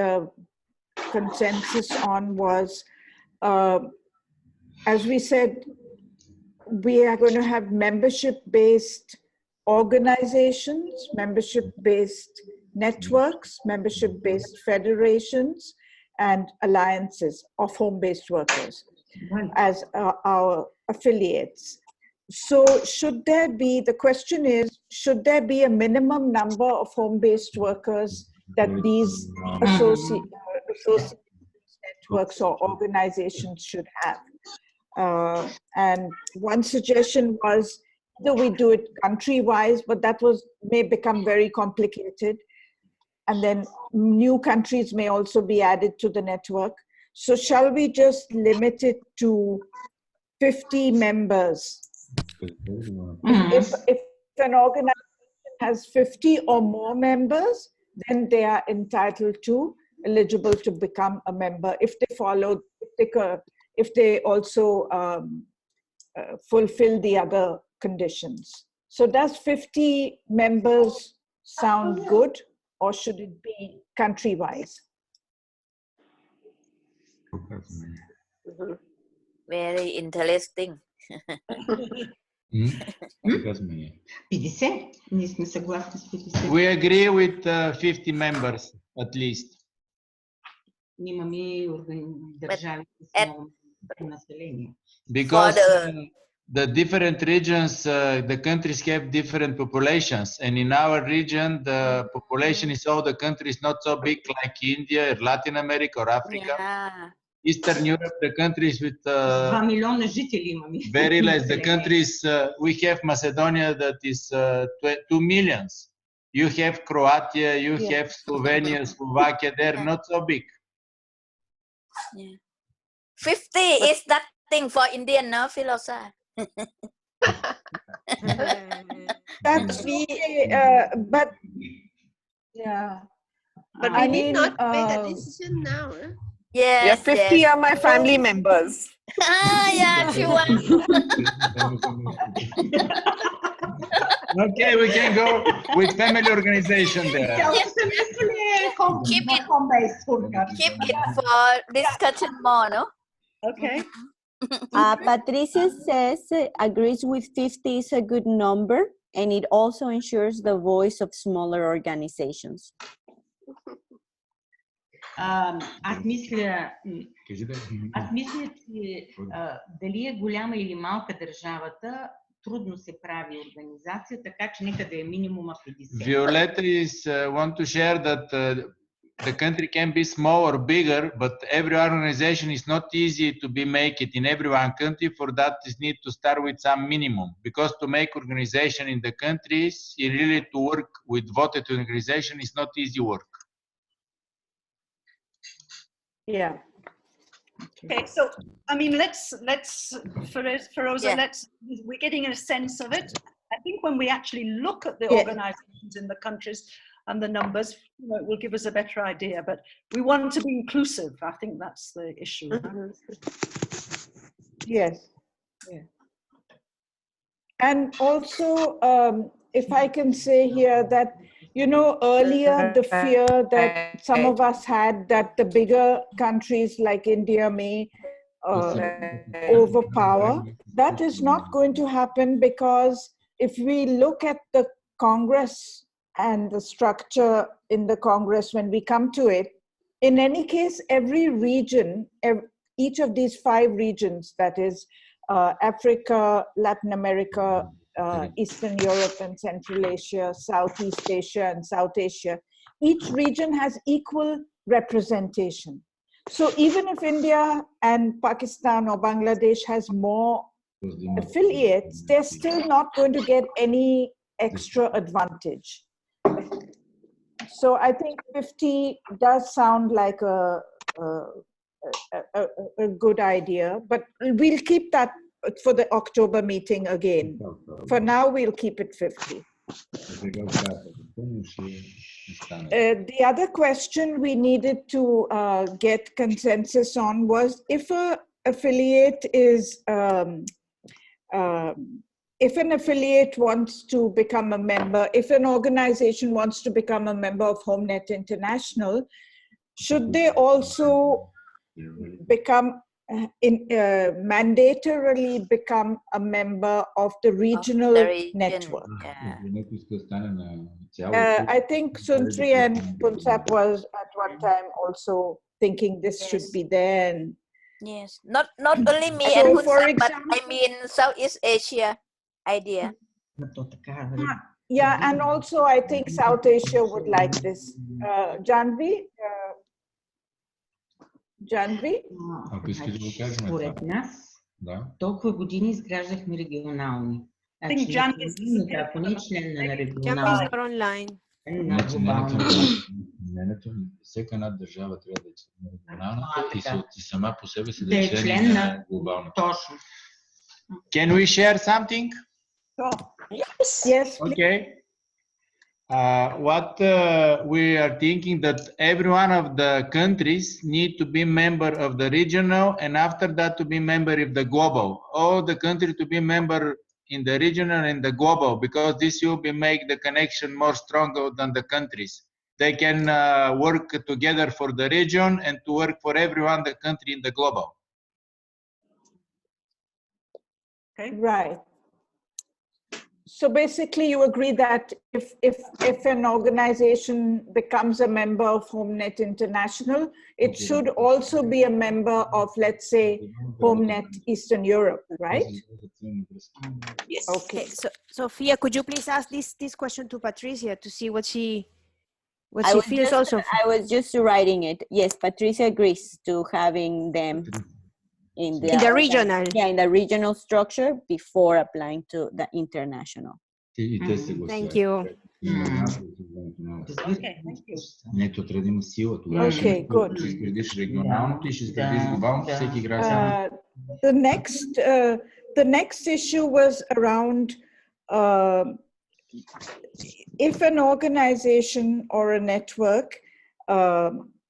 consensus on was, as we said, we are going to have membership-based organizations, membership-based networks, membership-based federations, and alliances of home-based workers as our affiliates. So the question is, should there be a minimum number of home-based workers that these associate networks or organizations should have? And one suggestion was that we do it country-wise, but that may become very complicated. And then new countries may also be added to the network. So shall we just limit it to 50 members? If an organization has 50 or more members, then they are eligible to become a member if they also fulfill the other conditions. So does 50 members sound good, or should it be country-wise? Very interesting. 50? Ние сме съгласни с 50. We agree with 50 members at least. Имаме държави с много население. Because the different regions, the countries have different populations, and in our region, the population is all the countries not so big like India, or Latin America, or Africa. Yeah. Eastern Europe, the countries with 2 милиона жители имаме. very less. The countries we have Macedonia that is 2 millions. You have Croatia, you have Slovenia, Slovakia. They're not so big. Yeah. 50 is nothing for Indian, no, Philosa? That's okay, but yeah. But we need not make a decision now. Yeah, 50 are my family members. Yeah, sure. Okay, we can go with family organization there. Keep it for discussion more, no? Okay. Patricia says agrees with 50 is a good number, and it also ensures the voice of smaller organizations. Аз мисля, че дали е голяма или малка държавата, трудно се прави организация, така че нека да е минимума 50. Violetta is want to share that the country can be small or bigger, but every organization is not easy to be make it in every one country. For that, is need to start with some minimum, because to make organization in the countries, you really to work with voted organization is not easy work. Yeah. Okay, so I mean, let's Feroza, Yeah. we're getting a sense of it. I think when we actually look at the organizations in the countries and the numbers, it will give us a better idea. But we want to be inclusive. I think that's the issue. Yes. Yeah. And also, if I can say here that, earlier the fear that some of us had that the bigger countries like India may overpower, that is not going to happen, because if we look at the Congress and the structure in the Congress, when we come to it, in any case, every region, each of these 5 regions, that is Africa, Latin America, Eastern Europe and Central Asia, Southeast Asia and South Asia, each region has equal representation. So even if India and Pakistan or Bangladesh has more affiliates, they're still not going to get any extra advantage. So I think 50 does sound like a good idea, but we'll keep that for the October meeting again. For now, we'll keep it 50. The other question we needed to get consensus on was if an affiliate is, if an affiliate wants to become a member, if an organization wants to become a member of HomeNet International, should they also become mandatorily become a member of the regional network? I think Suntri and Punsap was at one time also thinking this should be there. And yes, not only me so and for Punsap, example, but I mean Southeast Asia idea. Yeah, and also I think South Asia would like this. Janvi? Janvi? Според нас, толкова години изграждахме регионални. Значи, ако не е член на регионални, на глобални. Всяка една държава трябва да е член на регионалната и сама по себе си да е член на глобалната. Точно. Can we share something? Yes. Yes. Okay. What we are thinking that every one of the countries need to be member of the regional, and after that to be member of the global. All the countries to be member in the regional and the global, because this will be make the connection more stronger than the countries. They can work together for the region and to work for everyone, the country in the global. Okay. Right. So basically you agree that if an organization becomes a member of HomeNet International, it should also be a member of, let's say, HomeNet Eastern Europe, right? Yes. Okay. So Sophia, could you please ask this question to Patricia to see what she feels also? I was just writing it. Yes, Patricia agrees to having them in the regional. Yeah, in the regional structure before applying to the international. Thank you. Okay, thank you. Okay, good. The next issue was around if an organization or a network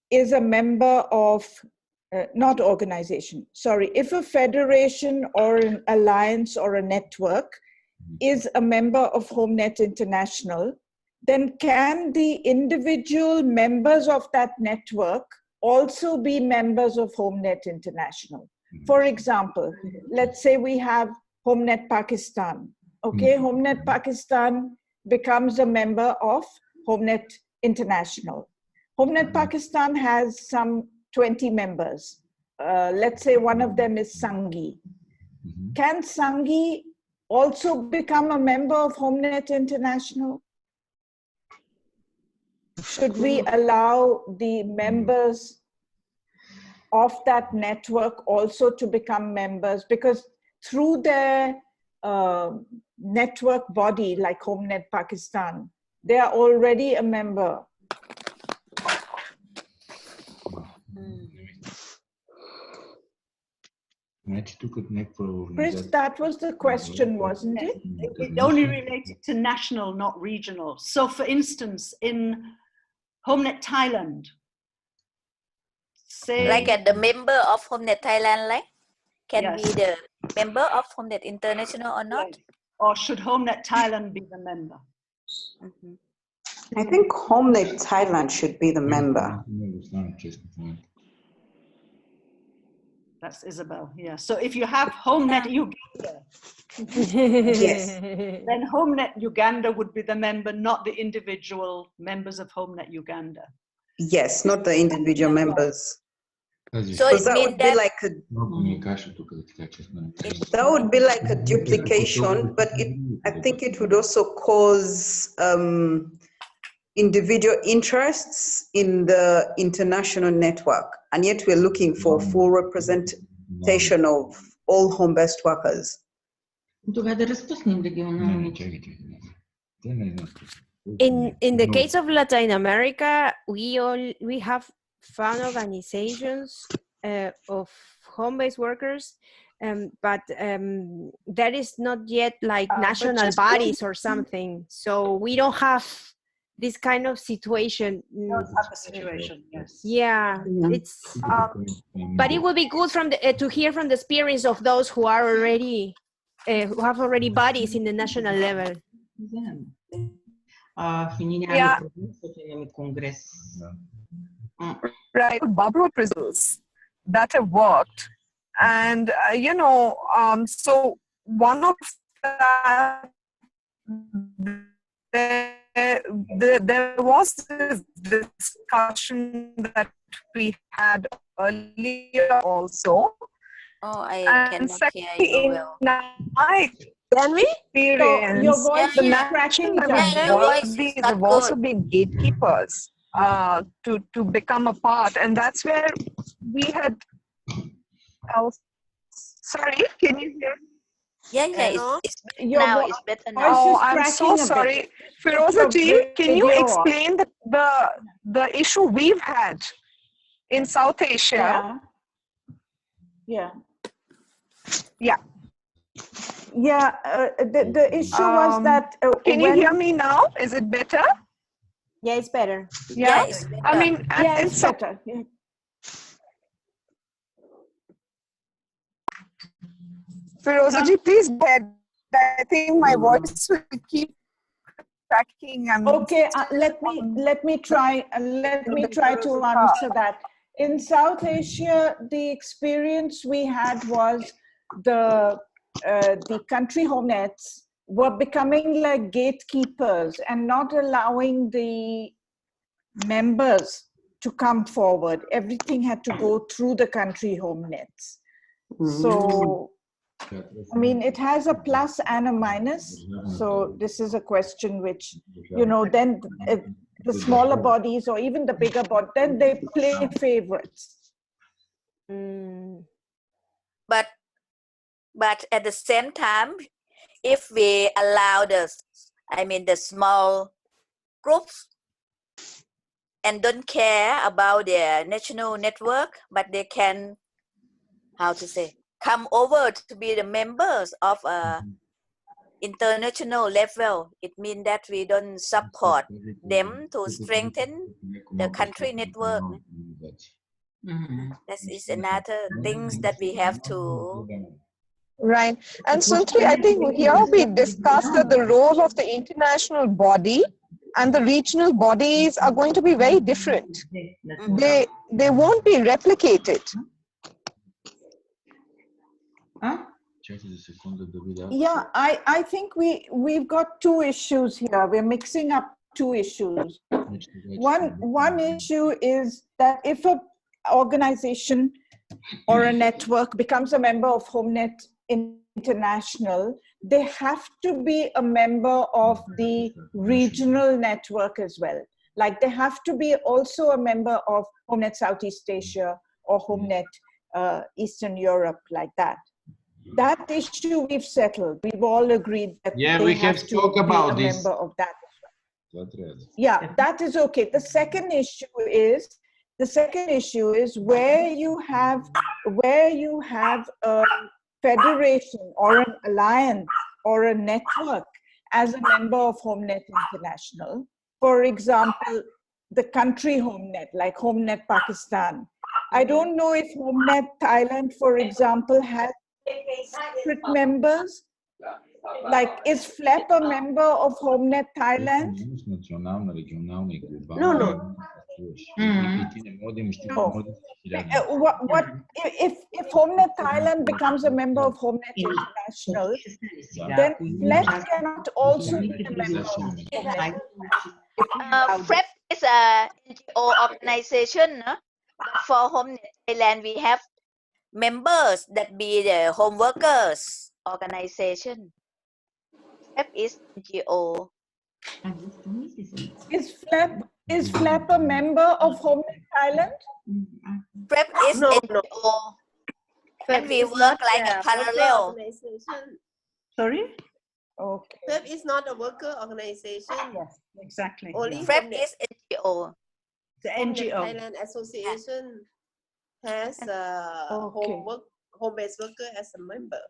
is a member of not organization, sorry, if a federation or an alliance or a network is a member of HomeNet International, then can the individual members of that network also be members of HomeNet International? For example, let's say we have HomeNet Pakistan. Okay, HomeNet Pakistan becomes a member of HomeNet International. HomeNet Pakistan has some 20 members. Let's say one of them is Sangi. Can Sangi also become a member of HomeNet International? Should we allow the members of that network also to become members? Because through their network body, like HomeNet Pakistan, they are already a member. Chris, that was the question, wasn't it? It only related to national, not regional. So for instance, in HomeNet Thailand, say like the member of HomeNet Thailand, like can be the member of HomeNet International or not? Right. Or should HomeNet Thailand be the member? I think HomeNet Thailand should be the member. That's Isabel, yeah. So if you have HomeNet Uganda, yes, then HomeNet Uganda would be the member, not the individual members of HomeNet Uganda. Yes, not the individual members. So it that means would be that like that would be like a duplication, but I think it would also cause individual interests in the international network, and yet we're looking for full representation of all home-based workers. In the case of Latin America, we have found organizations of home-based workers, but that is not yet like national bodies or something. So we don't have this kind of situation. Don't have a situation, yes. Yeah, it's. But it would be good from to hear from the experience of those who are already who have already bodies in the national level. Yeah. Right, Barbara principles that have worked. And, so one of that, there was this discussion that we had earlier also. Oh, I And cannot hear you well. My experience, your voice the is national cracking. bodies have also been gatekeepers to become a part, and that's where we had. Sorry, can you hear? Yeah, it's Your it's better now. Oh, I'm so sorry. Firoza ji, can you explain the issue we've had in South Asia? Yeah. The issue was that can you hear me now? Is it better? Yeah, it's better. Yeah, it's better. I mean, it's better. Yeah. Firoza ji, please go ahead. I think my voice will keep cracking. Okay, let me try to answer that. In South Asia, the experience we had was the country home nets were becoming like gatekeepers and not allowing the members to come forward. Everything had to go through the country home nets. So, I mean, it has a plus and a minus. So this is a question which, then the smaller bodies or even the bigger bodies, then they play favorites. But at the same time, if we allow the small groups and don't care about their national network, but they can, come over to be the members of international level. It means that we don't support them to strengthen the country network. That is another things that we have to. Right. And Suntri, I think here we discussed that the role of the international body and the regional bodies are going to be very different. They won't be replicated. Yeah, I think we've got two issues here. We're mixing up two issues. One issue is that if an organization or a network becomes a member of HomeNet International, they have to be a member of the regional network as well. Like they have to be also a member of HomeNet Southeast Asia or HomeNet Eastern Europe, like that. That issue we've settled. We've all agreed that we have to talk about be a member of that as well. Yeah, that is okay. The second issue is where you have a federation or an alliance or a network as a member of HomeNet International. For example, the country HomeNet, like HomeNet Pakistan. I don't know if HomeNet Thailand, for example, has separate members. Like, is FLEP a member of HomeNet Thailand? No. What if HomeNet Thailand becomes a member of HomeNet International, then FLEP cannot also be a member of HomeNet. FLEP is a NGO organization, no? But for HomeNet Thailand, we have members that be the home workers organization. FLAP is NGO. Is FLAP a member of HomeNet Thailand? FLAP is No, NGO. FLAP And we is work not like a worker parallel. organization. Sorry? Okay. FLAP is not a worker organization. Yes, exactly. Only FLAP HomeNet. is NGO. The HomeNet NGO. Thailand Association has a home-based worker as a member.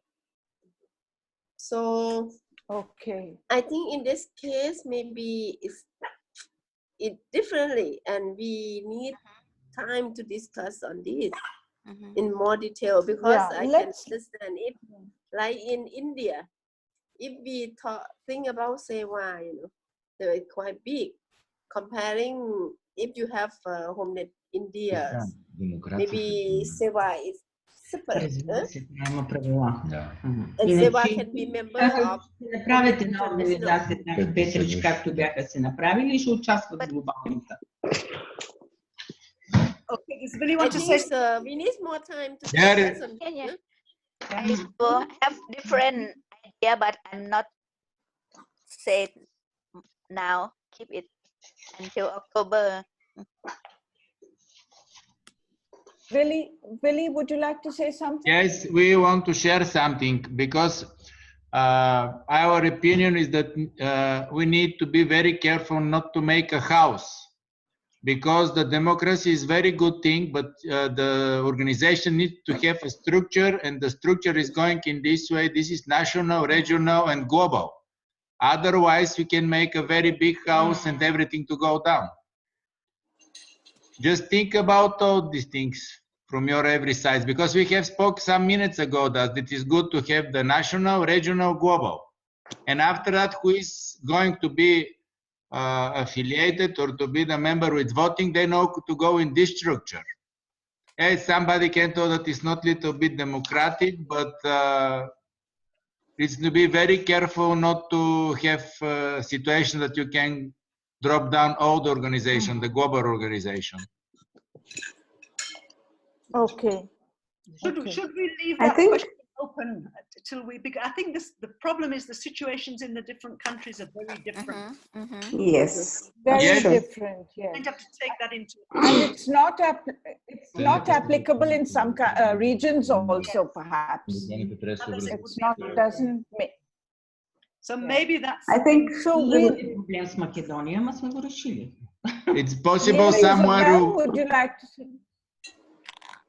So okay, I think in this case maybe it differently, and we need time to discuss on this in more detail, because I can understand it. Like in India, if we think about Seva, they're quite big. Comparing if you have HomeNet India, maybe Seva is separate. Има правила. And Seva can be member of направят една организация там, Петрич, както бяха се направили, и ще участват в глобалната. Okay, does Billy want to say? We need more time to discuss on this. I have different idea, but I'm not say now. Keep it until October. Willie, would you like to say something? Yes, we want to share something, because our opinion is that we need to be very careful not to make a house, because the democracy is very good thing, but the organization needs to have a structure, and the structure is going in this way. This is national, regional, and global. Otherwise, we can make a very big house and everything to go down. Just think about all these things from your every side, because we have spoke some minutes ago that it is good to have the national, regional, global. And after that, who is going to be affiliated or to be the member with voting, they know to go in this structure. Hey, somebody can tell that it's not little bit democratic, but it's to be very careful not to have a situation that you can drop down all the organization, the global organization. Okay. Should we leave that question open till we begin? I think the problem is the situations in the different countries are very different. Yes. Very different. Yes. You have to take that into account. And it's not applicable in some regions also, perhaps. It's not, doesn't make. So maybe that's. I think so. Проблем с Македония, ама сме го решили. It's possible somewhere. Would you like to say?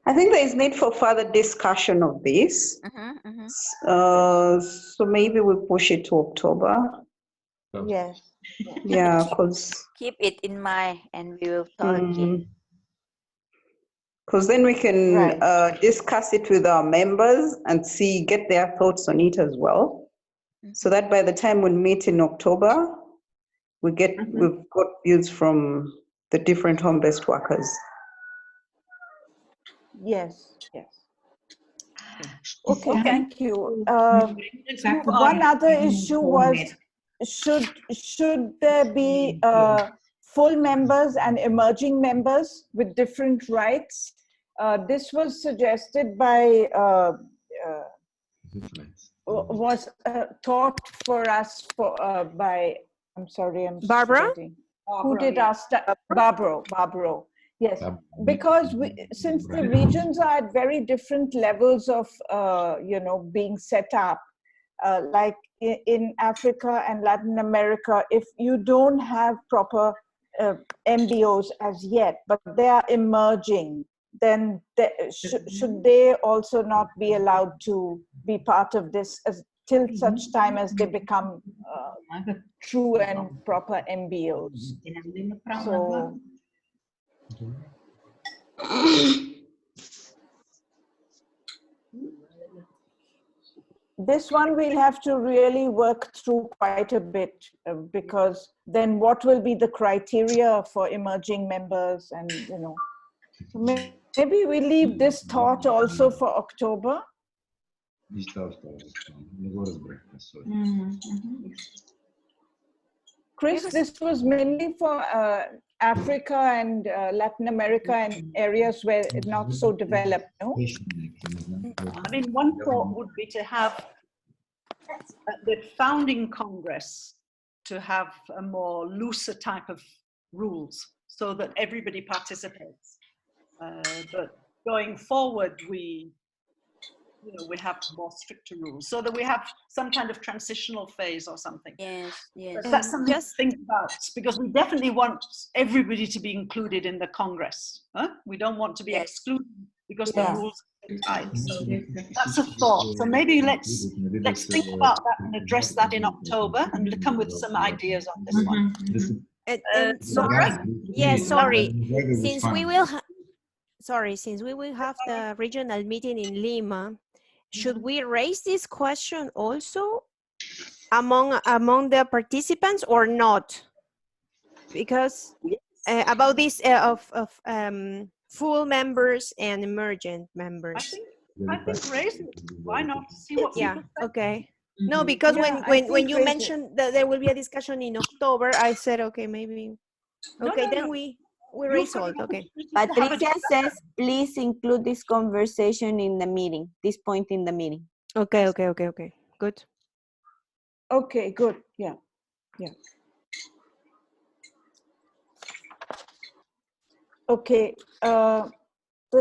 I think there is need for further discussion of this. So maybe we push it to October. Yes. Yeah, because keep it in mind, and we will talk again. Because then we can discuss it with our members and get their thoughts on it as well. So that by the time we meet in October, we've got views from the different home-based workers. Yes, yes. Okay, thank you. One other issue was, should there be full members and emerging members with different rights? This was suggested by, was taught for us by, I'm sorry, I'm Barbara? forgetting. Who did our Barbara. Yes, because since the regions are at very different levels of, being set up, like in Africa and Latin America, if you don't have proper MBOs as yet, but they are emerging, then should they also not be allowed to be part of this till such time as they become true and proper MBOs? So. This one we'll have to really work through quite a bit, because then what will be the criteria for emerging members, and so maybe we leave this thought also for October. Chris, this was mainly for Africa and Latin America and areas where it's not so developed, no? I mean, one thought would be to have the founding Congress to have a more looser type of rules so that everybody participates. But going forward, we have more stricter rules so that we have some kind of transitional phase or something. Yes, yes. But that's something to think about, because we definitely want everybody to be included in the Congress. Huh? We don't want to be excluded because the rules are tight. So that's a thought. So maybe let's think about that and address that in October and come with some ideas on this one. Sorry. Since we will have the regional meeting in Lima, should we raise this question also among the participants or not? Because about this of full members and emergent members. I think raise it. Why not? See what people say. Okay. No, because when you mentioned that there will be a discussion in October, I said, okay, maybe. Okay, then we raise all. Okay. Patricia says, please include this conversation in the meeting, this point in the meeting. Okay. Good. Okay, good. Yeah. Okay. The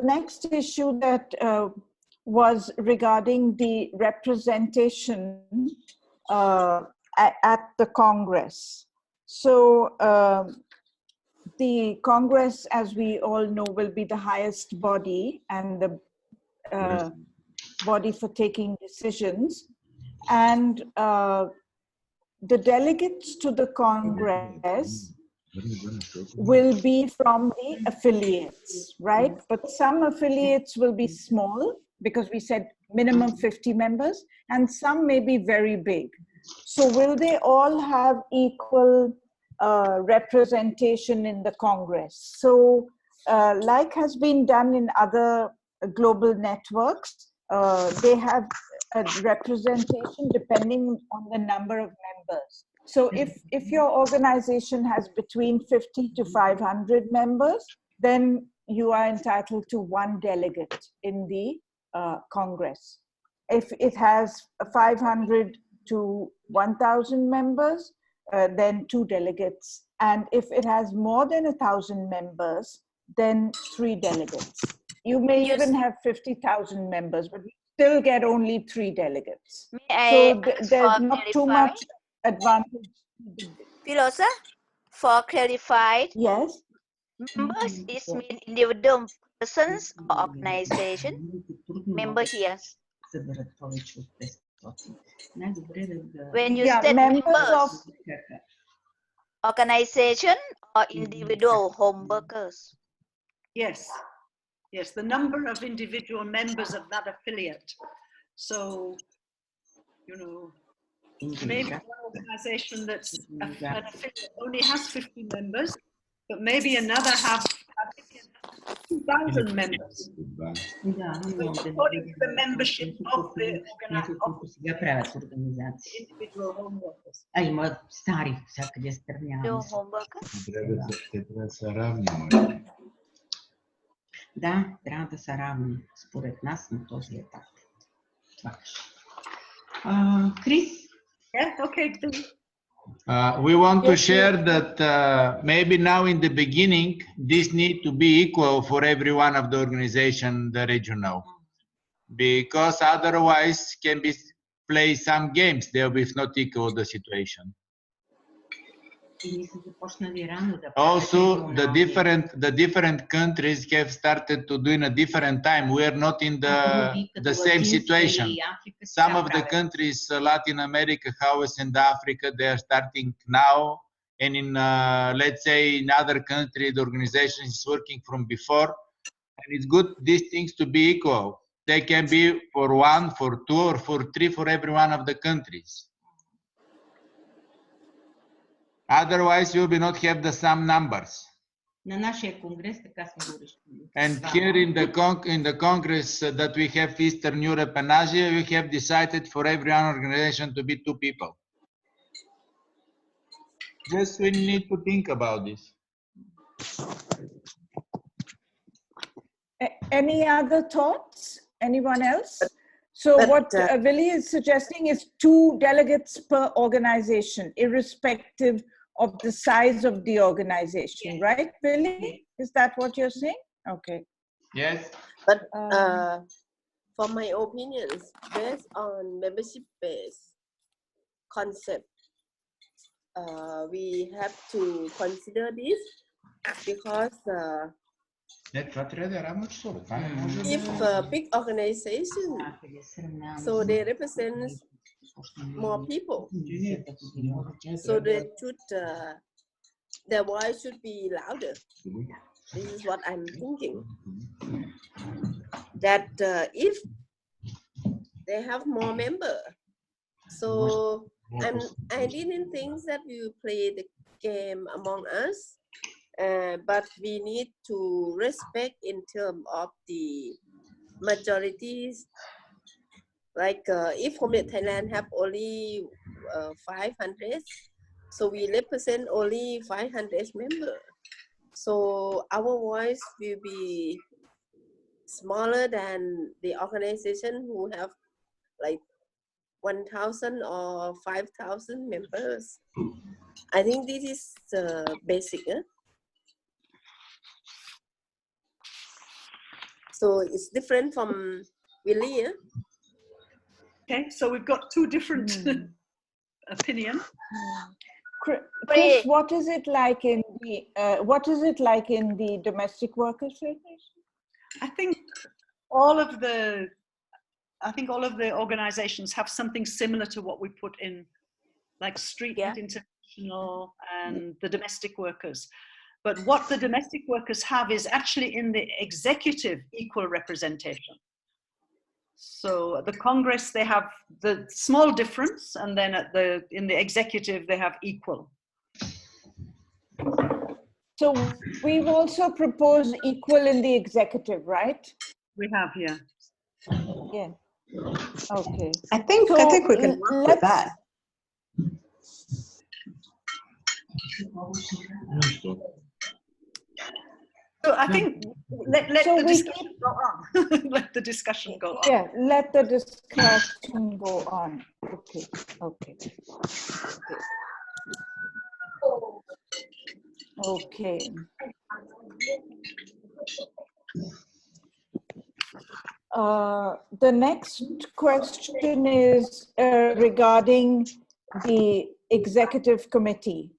next issue that was regarding the representation at the Congress. So the Congress, as we all know, will be the highest body and the body for taking decisions. And the delegates to the Congress will be from the affiliates, right? But some affiliates will be small because we said minimum 50 members, and some may be very big. So will they all have equal representation in the Congress? So like has been done in other global networks, they have a representation depending on the number of members. So if your organization has between 50 to 500 members, then you are entitled to one delegate in the Congress. If it has 500 to 1,000 members, then 2 delegates. And if it has more than 1,000 members, then 3 delegates. You may even have 50,000 members, but you still get only 3 delegates. So there's not too much advantage. Philosopher, for clarified, yes, members is mean individual persons or organization. Member here. When you state members of organization or individual home workers. Yes, the number of individual members of that affiliate. So, maybe an organization that's an affiliate only has 50 members, but maybe another have 2,000 members. According to the membership of the individual home workers. Има стари, всякъде стърняваме. Те трябва да са равни, Да, трябва да са равни, според нас на този етап. Крис? Yeah, okay. We want to share that maybe now in the beginning, this need to be equal for every one of the organization, the regional, because otherwise can be play some games. They will be not equal the situation. Also, the different countries have started to do in a different time. We are not in the same situation. Some of the countries, Latin America, house and Africa, they are starting now. And in, let's say, in other countries, the organization is working from before. And it's good, these things to be equal. They can be for 1, for 2, or for 3 for every one of the countries. Otherwise, you will not have the same numbers. На нашия конгрес така сме го решили. And here in the Congress that we have Eastern Europe and Asia, we have decided for every one organization to be 2 people. Just we need to think about this. Any other thoughts? Anyone else? So what Willie is suggesting is 2 delegates per organization, irrespective of the size of the organization, right, Willie? Is that what you're saying? Okay. Yes. But for my opinions, based on membership-based concept, we have to consider this because if big organization, so they represent more people, so they should, their voice should be louder. This is what I'm thinking. That if they have more members, so I didn't think that we will play the game among us. But we need to respect in terms of the majorities. Like if Homelet Thailand have only 500, so we represent only 500 members. So our voice will be smaller than the organization who have like 1,000 or 5,000 members. I think this is basic. So it's different from Willie. Okay, so we've got 2 different opinions. Chris, what is it like in the Domestic Workers Federation? I think all of the organizations have something similar to what we put in, like Street International and the domestic workers. But what the domestic workers have is actually in the executive equal representation. So at the Congress, they have the small difference, and then in the executive, they have equal. So we've also proposed equal in the executive, right? We have, yeah. Yeah. Okay. I think we can work with that. So I think let the discussion go on. Let the discussion go on. Yeah, let the discussion go on. Okay, okay. Okay. The next question is regarding the executive committee.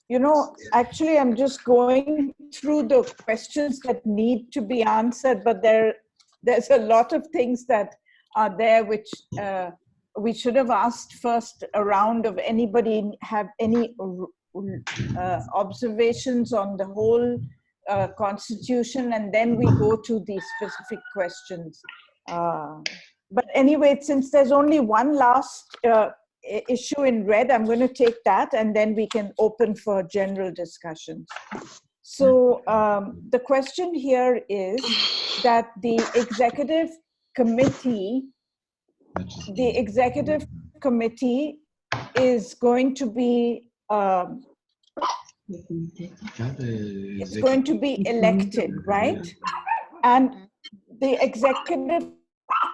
You know, actually, I'm just going through the questions that need to be answered, but there's a lot of things that are there which we should have asked first a round of anybody have any observations on the whole constitution, and then we go to the specific questions. But anyway, since there's only one last issue in red, I'm going to take that, and then we can open for general discussions. So the question here is that the executive committee is going to be it's going to be elected, right? And the executive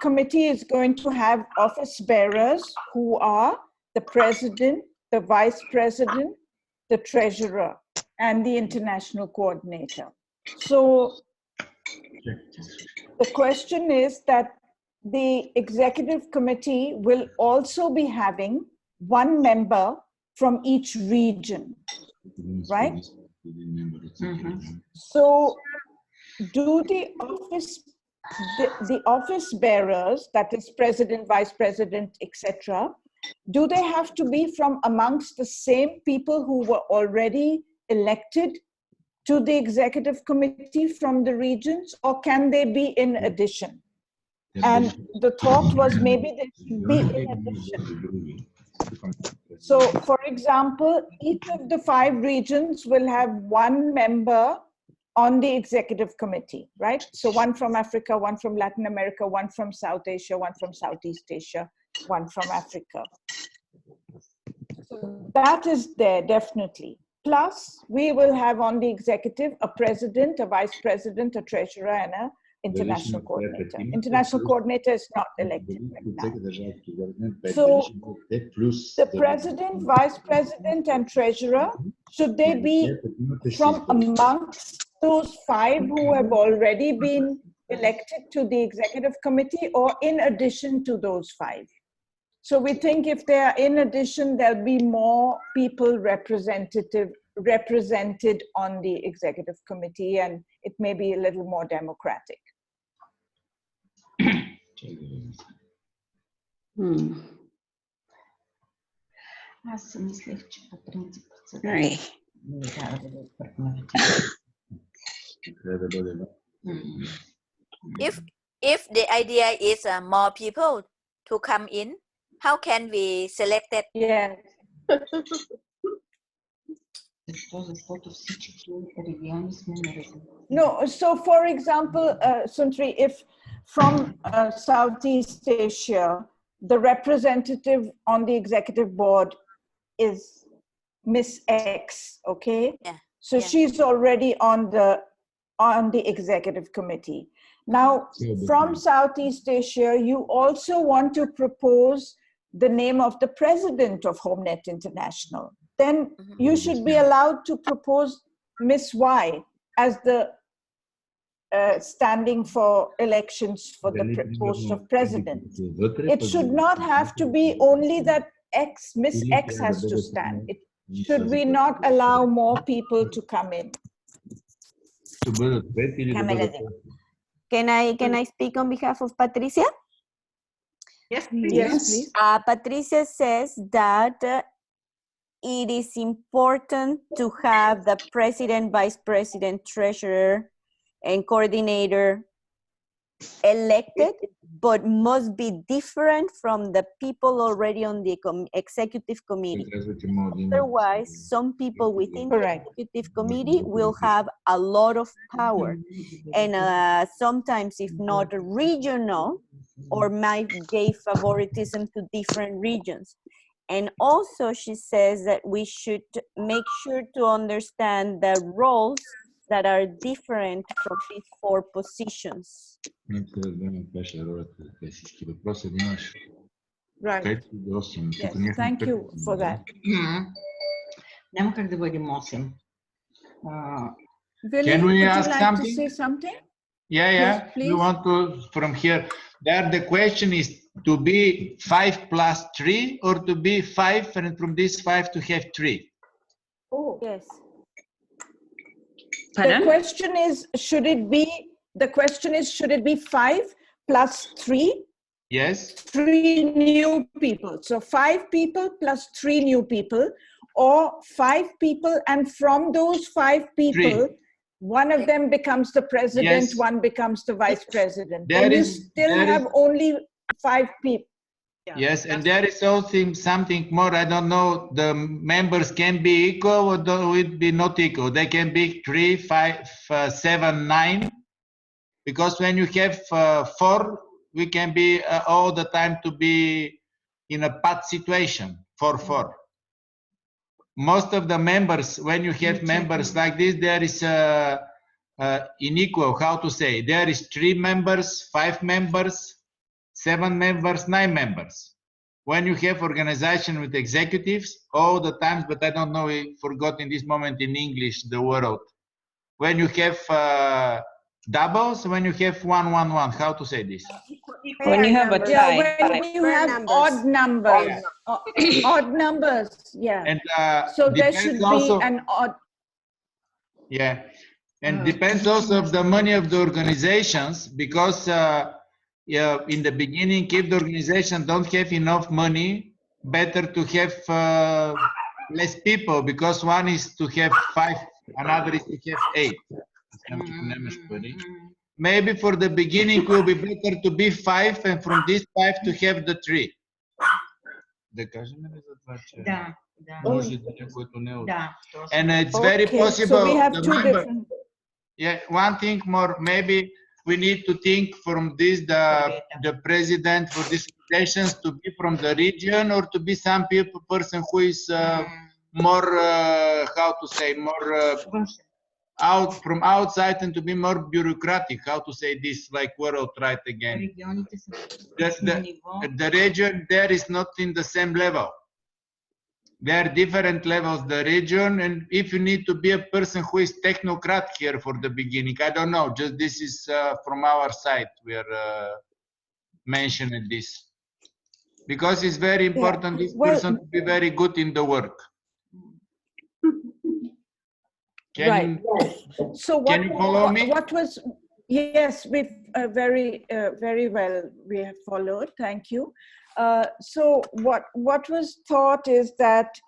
committee is going to have office bearers who are the president, the vice president, the treasurer, and the international coordinator. So the question is that the executive committee will also be having one member from each region, right? So do the office bearers, that is president, vice president, etc., do they have to be from amongst the same people who were already elected to the executive committee from the regions, or can they be in addition? And the thought was maybe they should be in addition. So, for example, each of the 5 regions will have one member on the executive committee, right? So one from Africa, one from Latin America, one from South Asia, one from Southeast Asia, one from Africa. So that is there, definitely. plus we will have on the executive a president, a vice president, a treasurer, and an international coordinator. International coordinator is not elected right now. So the president, vice president, and treasurer, should they be from amongst those 5 who have already been elected to the executive committee, or in addition to those 5? So we think if they are in addition, there'll be more people represented on the executive committee, and it may be a little more democratic. Аз мислех, че по принцип If the idea is more people to come in, how can we select it? Yeah. No, so for example, Suntri, if from Southeast Asia, the representative on the executive board is Miss X, okay? Yeah. So she's already on the executive committee. Now, from Southeast Asia, you also want to propose the name of the president of HomeNet International. Then you should be allowed to propose Miss Y as the standing for elections for the post of president. It should not have to be only that Miss X has to stand. Should we not allow more people to come in? Can I speak on behalf of Patricia? Yes, please. Yes, please. Patricia says that it is important to have the president, vice president, treasurer, and coordinator elected, but must be different from the people already on the executive committee. Otherwise, some people within the executive committee will have a lot of power, and sometimes, if not regional, or might give favoritism to different regions. And also she says that we should make sure to understand the roles that are different from these 4 positions. Right. Yes, thank you for that. Няма как да бъдем 8. Can we ask like something? To say something? Yeah. Yes, please. We want to from here. There, the question is to be 5 plus 3, or to be 5, and from this 5 to have 3. Oh, yes. The question is, should it be 5 plus 3? Yes. 3 new people. So 5 people plus 3 new people, or 5 people, and from those 5 people, 3. One of them becomes the president, Yes. one becomes the vice president. There you is, still have only 5 people. Yeah, yes, and there is also something more. I don't know. The members can be equal, or will be not equal. They can be 3, 5, 7, 9. Because when you have 4, we can be all the time to be in a bad situation. 4. Most of the members, when you have members like this, there is unequal. How to say? There is 3 members, 5 members, 7 members, 9 members. When you have organization with executives, all the times, but I don't know, I forgot in this moment in English the word. When you have doubles, when you have 1, 1, 1, how to say this? When you have a tie. Yeah, when you have odd numbers. Yeah. Odd numbers, yeah. And so there should also, be an odd. Yeah, and depends also of the money of the organizations, because in the beginning, if the organization don't have enough money, better to have less people, because one is to have 5, another is to have 8. Maybe for the beginning will be better to be 5, and from this 5 to have the 3. And it's very possible. So we have 2 different. Yeah, one thing more, maybe we need to think from this, the president for these relations to be from the region, or to be some person who is more how to say, more out from outside and to be more bureaucratic. How to say this like world right again? Just the region there is not in the same level. There are different levels, the region, and if you need to be a person who is technocrat here for the beginning, I don't know, just this is from our side, we are mentioning this. Because it's very important, this person to be very good in the work. Can you follow me? What was, yes, we've very well, we have followed, thank you. So what was thought is that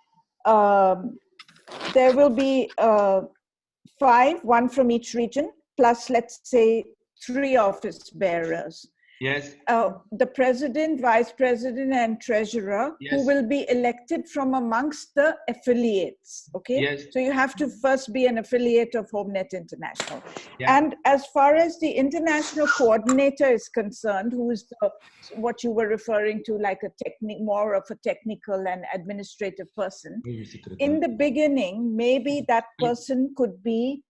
there will be 5, 1 from each region, plus let's say 3 office bearers. Yes. The president, vice president, and treasurer, yes, who will be elected from amongst the affiliates. Okay. Yes. So you have to first be an affiliate of HomeNet International. Yeah. And as far as the international coordinator is concerned, who is what you were referring to, like more of a technical and administrative person. In the beginning, maybe that person could be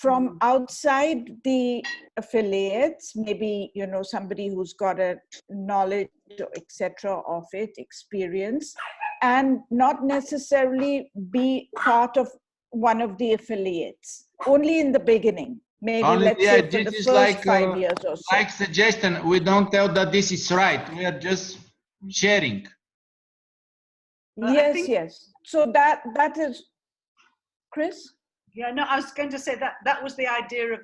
from outside the affiliates, maybe, you know, somebody who's got a knowledge, etc. of it, experience, and not necessarily be part of one of the affiliates, only in the beginning. Maybe only, let's say for the first like, 5 years or so. Like suggestion, we don't tell that this is right, we are just sharing. Yes, yes. So that is, Chris? Yeah, no, I was going to say that was the idea of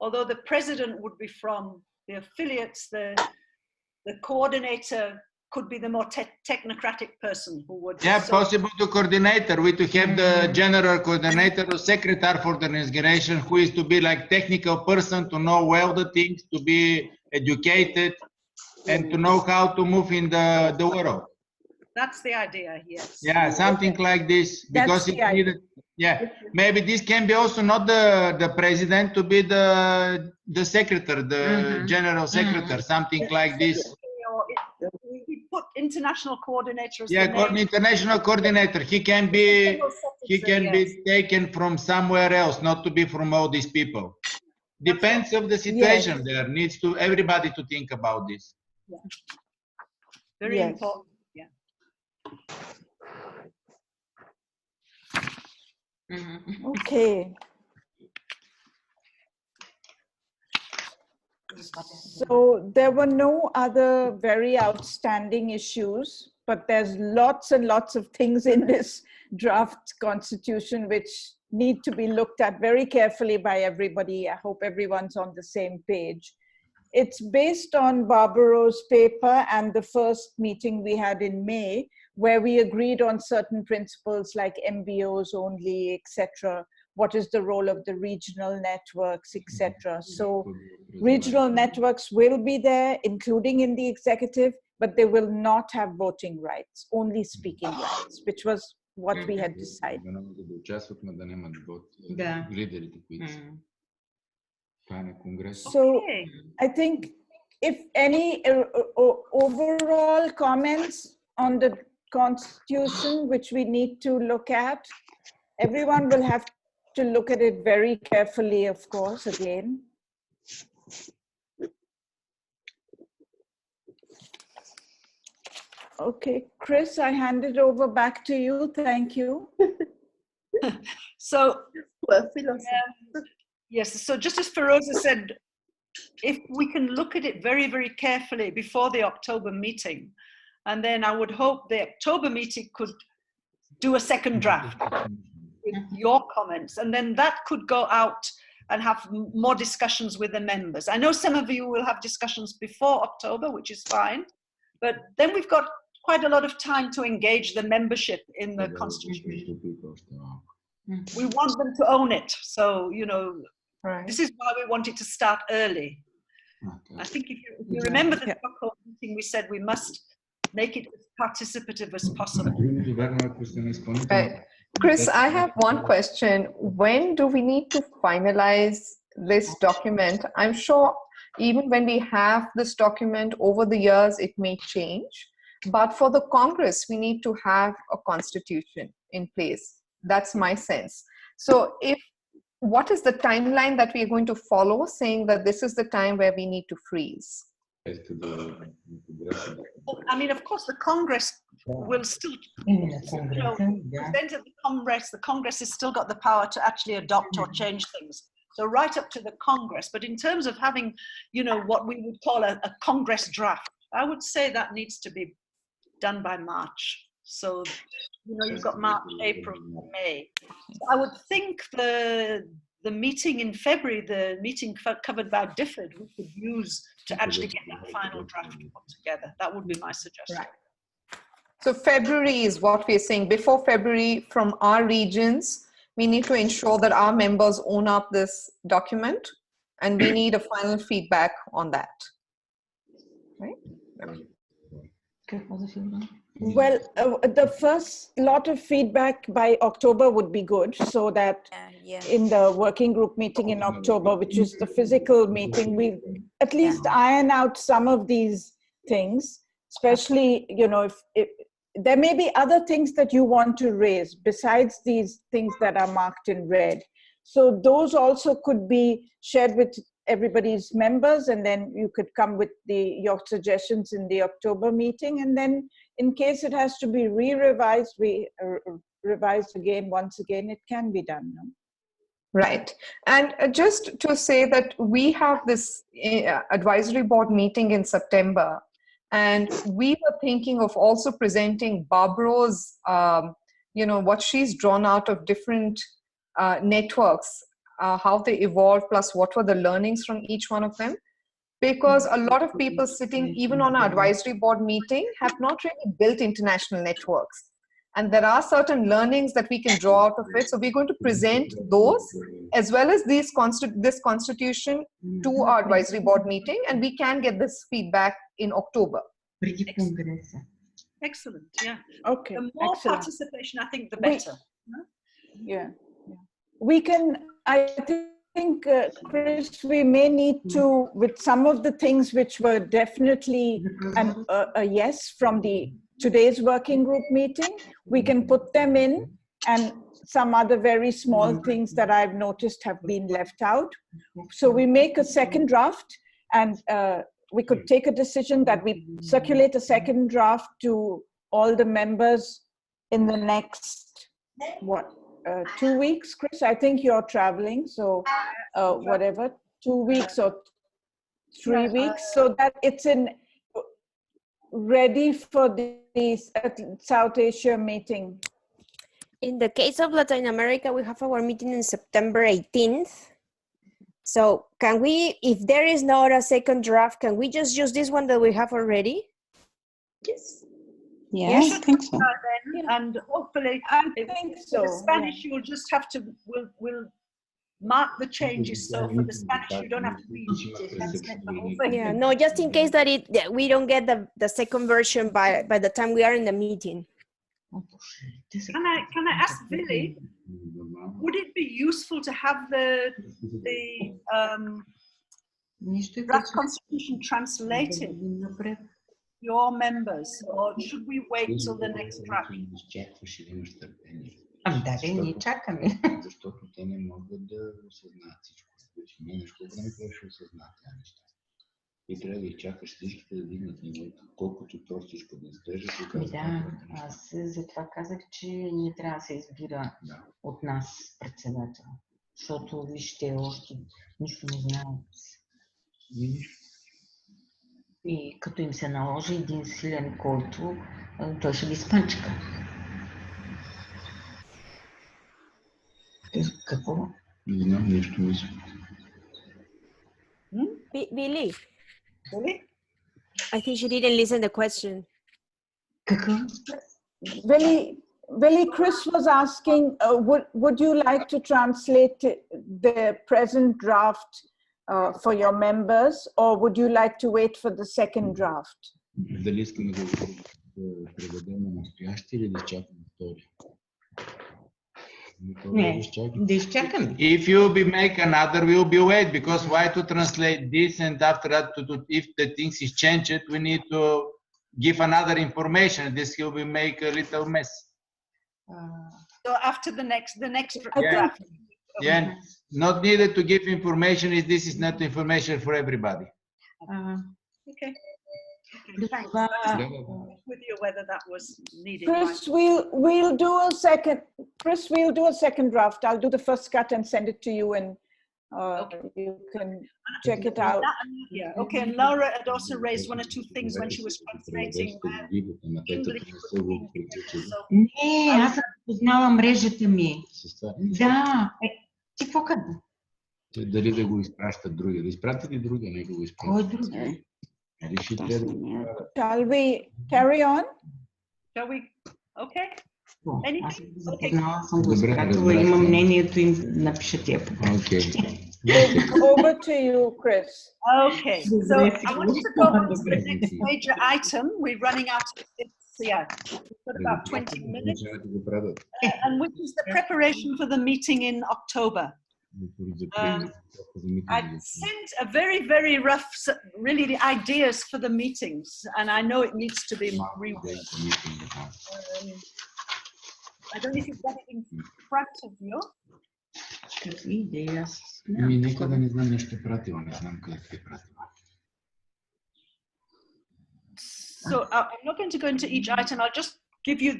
although the president would be from the affiliates, the coordinator could be the more technocratic person who would. Yeah, possible to coordinator, we to have the general coordinator or secretary for the organization who is to be like technical person, to know well the things, to be educated, and to know how to move in the world. That's the idea, yes. Yeah, something like this, because it's needed. Yeah, maybe this can be also not the president, to be the secretary, the general secretary, something like this. We put international coordinator as yeah, the name. International coordinator. He can be taken from somewhere else, not to be from all these people. Depends of the situation. There needs to everybody to think about this. Yeah. Very important. Yeah. Okay. So there were no other very outstanding issues, but there's lots and lots of things in this draft constitution which need to be looked at very carefully by everybody. I hope everyone's on the same page. It's based on Barbaro's paper and the first meeting we had in May, where we agreed on certain principles like MBOs only, etc. What is the role of the regional networks, etc. So regional networks will be there, including in the executive, but they will not have voting rights, only speaking rights, which was what we had decided. So I think if any overall comments on the Constitution, which we need to look at, everyone will have to look at it very carefully, of course, again. Okay, Chris, I hand it over back to you. Thank you. So, yes, so just as Feroza said, if we can look at it very, very carefully before the October meeting, and then I would hope the October meeting could do a second draft with your comments, and then that could go out and have more discussions with the members. I know some of you will have discussions before October, which is fine, but then we've got quite a lot of time to engage the membership in the Constitution. We want them to own it. So, you know, this is why we want it to start early. I think if you remember the Stockholm meeting, we said we must make it as participative as possible. Right. Chris, I have one question. When do we need to finalize this document? I'm sure even when we have this document over the years, it may change. But for the Congress, we need to have a constitution. in place. That's my sense. So what is the timeline that we are going to follow, saying that this is the time where we need to freeze? I mean, of course, the Congress will still present at the Congress. The Congress has still got the power to actually adopt or change things. So right up to the Congress. But in terms of having, you know, what we would call a Congress draft, I would say that needs to be done by March. So, you know, you've got March, April, May. So I would think the meeting in February, the meeting covered by DFID, we could use to actually get that final draft put together. That would be my suggestion. Right. So February is what we're saying. Before February, from our regions, we need to ensure that our members own up this document, and we need a final feedback on that. Right? Well, the first lot of feedback by October would be good, so that in the working group meeting in October, which is the physical meeting, we at least iron out some of these things, especially, you know, if there may be other things that you want to raise besides these things that are marked in red. So those also could be shared with everybody's members, and then you could come with your suggestions in the October meeting, and then in case it has to be revised again, once again, it can be done. No? Right. And just to say that we have this advisory board meeting in September, and we were thinking of also presenting Barbara's, you know, what she's drawn out of different networks, how they evolved, plus what were the learnings from each one of them. Because a lot of people sitting even on our advisory board meeting have not really built international networks. And there are certain learnings that we can draw out of it. So we're going to present those as well as this constitution to our advisory board meeting, and we can get this feedback in October. Excellent. Yeah. Okay. The more participation, I think, the better. Yeah. We can, I think, Chris, we may need to, with some of the things which were definitely a yes from today's working group meeting, we can put them in, and some other very small things that I've noticed have been left out. So we make a second draft, and we could take a decision that we circulate a second draft to all the members in the next, 2 weeks, Chris? I think you're traveling, so whatever, 2 weeks or 3 weeks, so that it's ready for the South Asia meeting. In the case of Latin America, we have our meeting in September 18th. So can we, if there is not a second draft, can we just use this one that we have already? Yes. Yeah, I think so. And hopefully, I think so. For the Spanish, you'll just have to, we'll mark the changes. So for the Spanish, you don't have to translate the whole thing. Yeah, no, just in case that we don't get the second version by the time we are in the meeting. Can I ask Billy, would it be useful to have the draft constitution translated your members, or should we wait till the next draft? Ние чакаме. Защото те не могат да осъзнаят всичко. Не нещо време трябваше да осъзнат тези неща. И трябва да изчакаш всичките да дигнат нивото, колкото простичко да изглежда. Да, аз затова казах, че не трябва да се избира от нас председател. Защото вижте, още нищо не знаят. И като им се наложи един силен, който той ще ги спънчка. Какво? Не знам, нещо мисля. Billy? I think she didn't listen to the question. Billy, Chris was asking, would you like to translate the present draft for your members, or would you like to wait for the second draft? Дали искаме да преведем на настоящи или да чакаме втори? If you make another, we will be wait, because why to translate this, and after that, if the things is changed, we need to give another information. This will be make a little mess. So after the next draft. Yeah, not needed to give information if this is not information for everybody. Okay. Thanks. With you whether that was needed. Chris, we'll do a second. Chris, we'll do a second draft. I'll do the first cut and send it to you, and you can check it out. Yeah. Okay. And Laura had also raised one or two things when she was translating. Не, аз съм познала мрежата ми. Да. Какво къде? Дали да го изпращат други? Да изпратят ли други? Не го изпращат. Кой други? Shall we carry on? Shall we? Okay. Аз съм го изпратила, имам мнението им, напиша тия. Okay. Over to you, Chris. Okay. So I want to go on to the next major item. We're running out of we've got about 20 minutes. And which is the preparation for the meeting in October. I sent a very, very rough, really the ideas for the meetings, and I know it needs to be reworked. I don't know if you've got it in front of you. Нека да не знам нещо пратила, не знам къде сте пратила. So I'm not going to go into each item. I'll just give you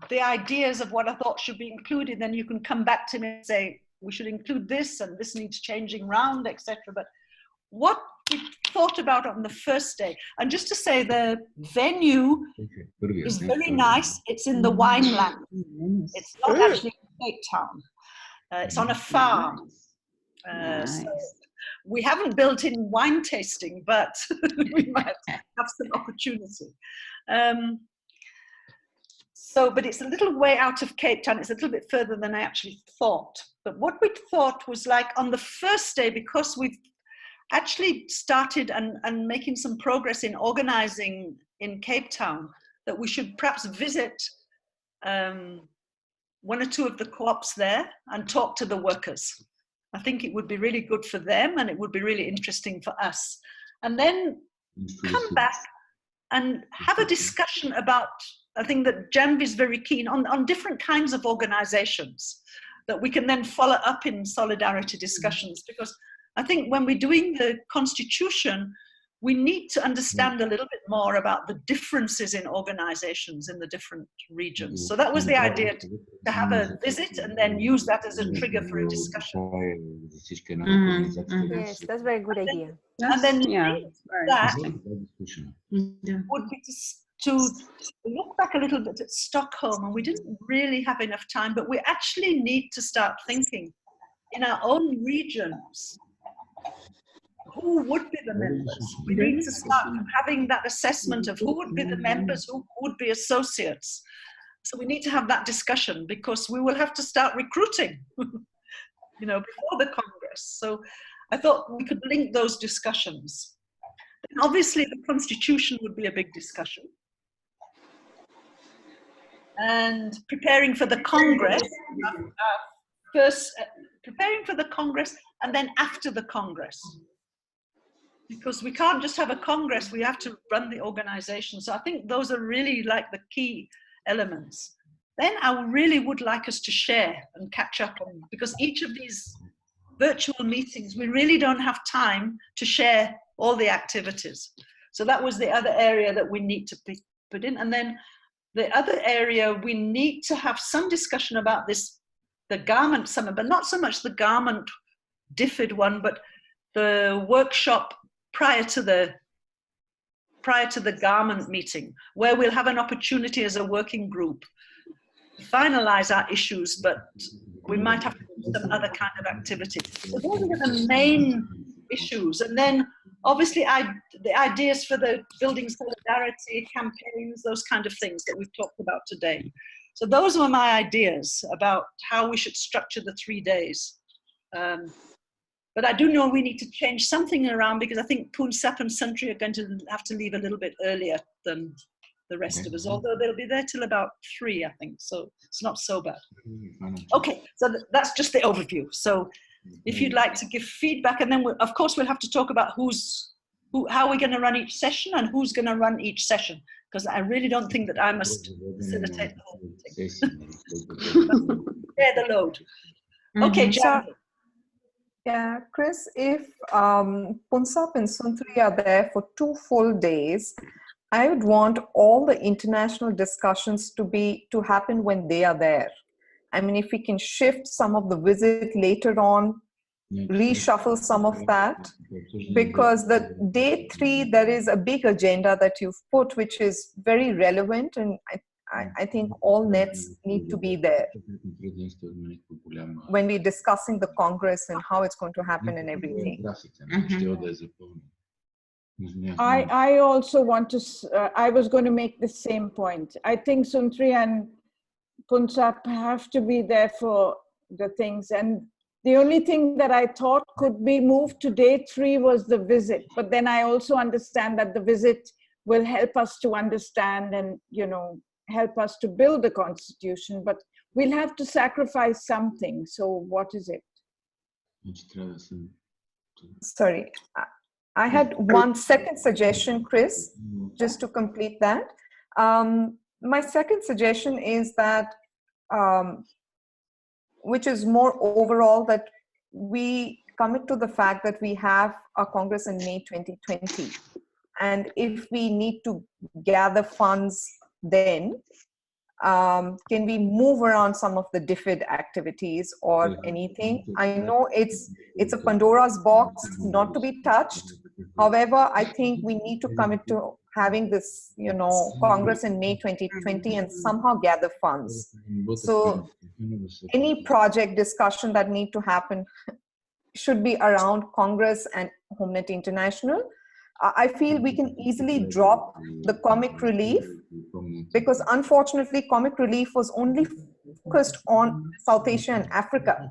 the ideas of what I thought should be included. Then you can come back to me and say, we should include this and this needs changing round, etc. But what we thought about on the first day, and just to say the venue is very nice. It's in the wineland. It's not actually in Cape Town. It's on a farm. So we haven't built in wine tasting, but we might have some opportunity. But it's a little way out of Cape Town. It's a little bit further than I actually thought. But what we thought was like on the first day, because we've actually started and making some progress in organizing in Cape Town, that we should perhaps visit one or two of the co-ops there and talk to the workers. I think it would be really good for them and it would be really interesting for us. And then come back and have a discussion about, I think that Jamv is very keen on different kinds of organizations that we can then follow up in solidarity discussions, because I think when we're doing the constitution, we need to understand a little bit more about the differences in organizations in the different regions. So that was the idea, to have a visit and then use that as a trigger for a discussion. Yes, that's a very good idea. And then that would be to look back a little bit at Stockholm, and we didn't really have enough time, but we actually need to start thinking in our own regions, who would be the members? We need to start having that assessment of who would be the members, who would be associates. So we need to have that discussion, because we will have to start recruiting, before the Congress. So I thought we could link those discussions. And obviously the Constitution would be a big discussion. And preparing for the Congress, preparing for the Congress, and then after the Congress. Because we can't just have a Congress, we have to run the organization. So I think those are really like the key elements. Then I really would like us to share and catch up on, because each of these virtual meetings, we really don't have time to share all the activities. So that was the other area that we need to put in. And then the other area, we need to have some discussion about this, the garment summit, but not so much the garment DFID one, but the workshop prior to the garment meeting, where we'll have an opportunity as a working group to finalize our issues, but we might have to do some other kind of activity. So those are the main issues. And then obviously the ideas for the building solidarity campaigns, those kind of things that we've talked about today. So those were my ideas about how we should structure the 3 days. But I do know we need to change something around, because I think Poonsap and Santry are going to have to leave a little bit earlier than the rest of us, although they'll be there till about 3, I think. So it's not so bad. Okay, so that's just the overview. So if you'd like to give feedback, and then of course we'll have to talk about how we're going to run each session and who's going to run each session. because I really don't think that I must facilitate the whole meeting. Bear the load. Okay, Jan. Yeah, Chris, if Punsap and Suntri are there for 2 full days, I would want all the international discussions to happen when they are there. I mean, if we can shift some of the visit later on, reshuffle some of that, because the day 3, there is a big agenda that you've put, which is very relevant, and I think all nets need to be there when we're discussing the Congress and how it's going to happen and everything. I also want to, I was going to make the same point. I think Suntri and Punsap have to be there for the things. And the only thing that I thought could be moved to day 3 was the visit. But then I also understand that the visit will help us to understand and, you know, help us to build the constitution. But we'll have to sacrifice something. So what is it? Sorry, I had one second suggestion, Chris, just to complete that. My second suggestion is that, which is more overall, that we commit to the fact that we have a Congress in May 2020. And if we need to gather funds then, can we move around some of the DFID activities or anything? I know it's a Pandora's box not to be touched. However, I think we need to commit to having this, you know, Congress in May 2020 and somehow gather funds. So any project discussion that need to happen should be around Congress and HomeNet International. I feel we can easily drop the comic relief, because unfortunately comic relief was only focused on South Asia and Africa.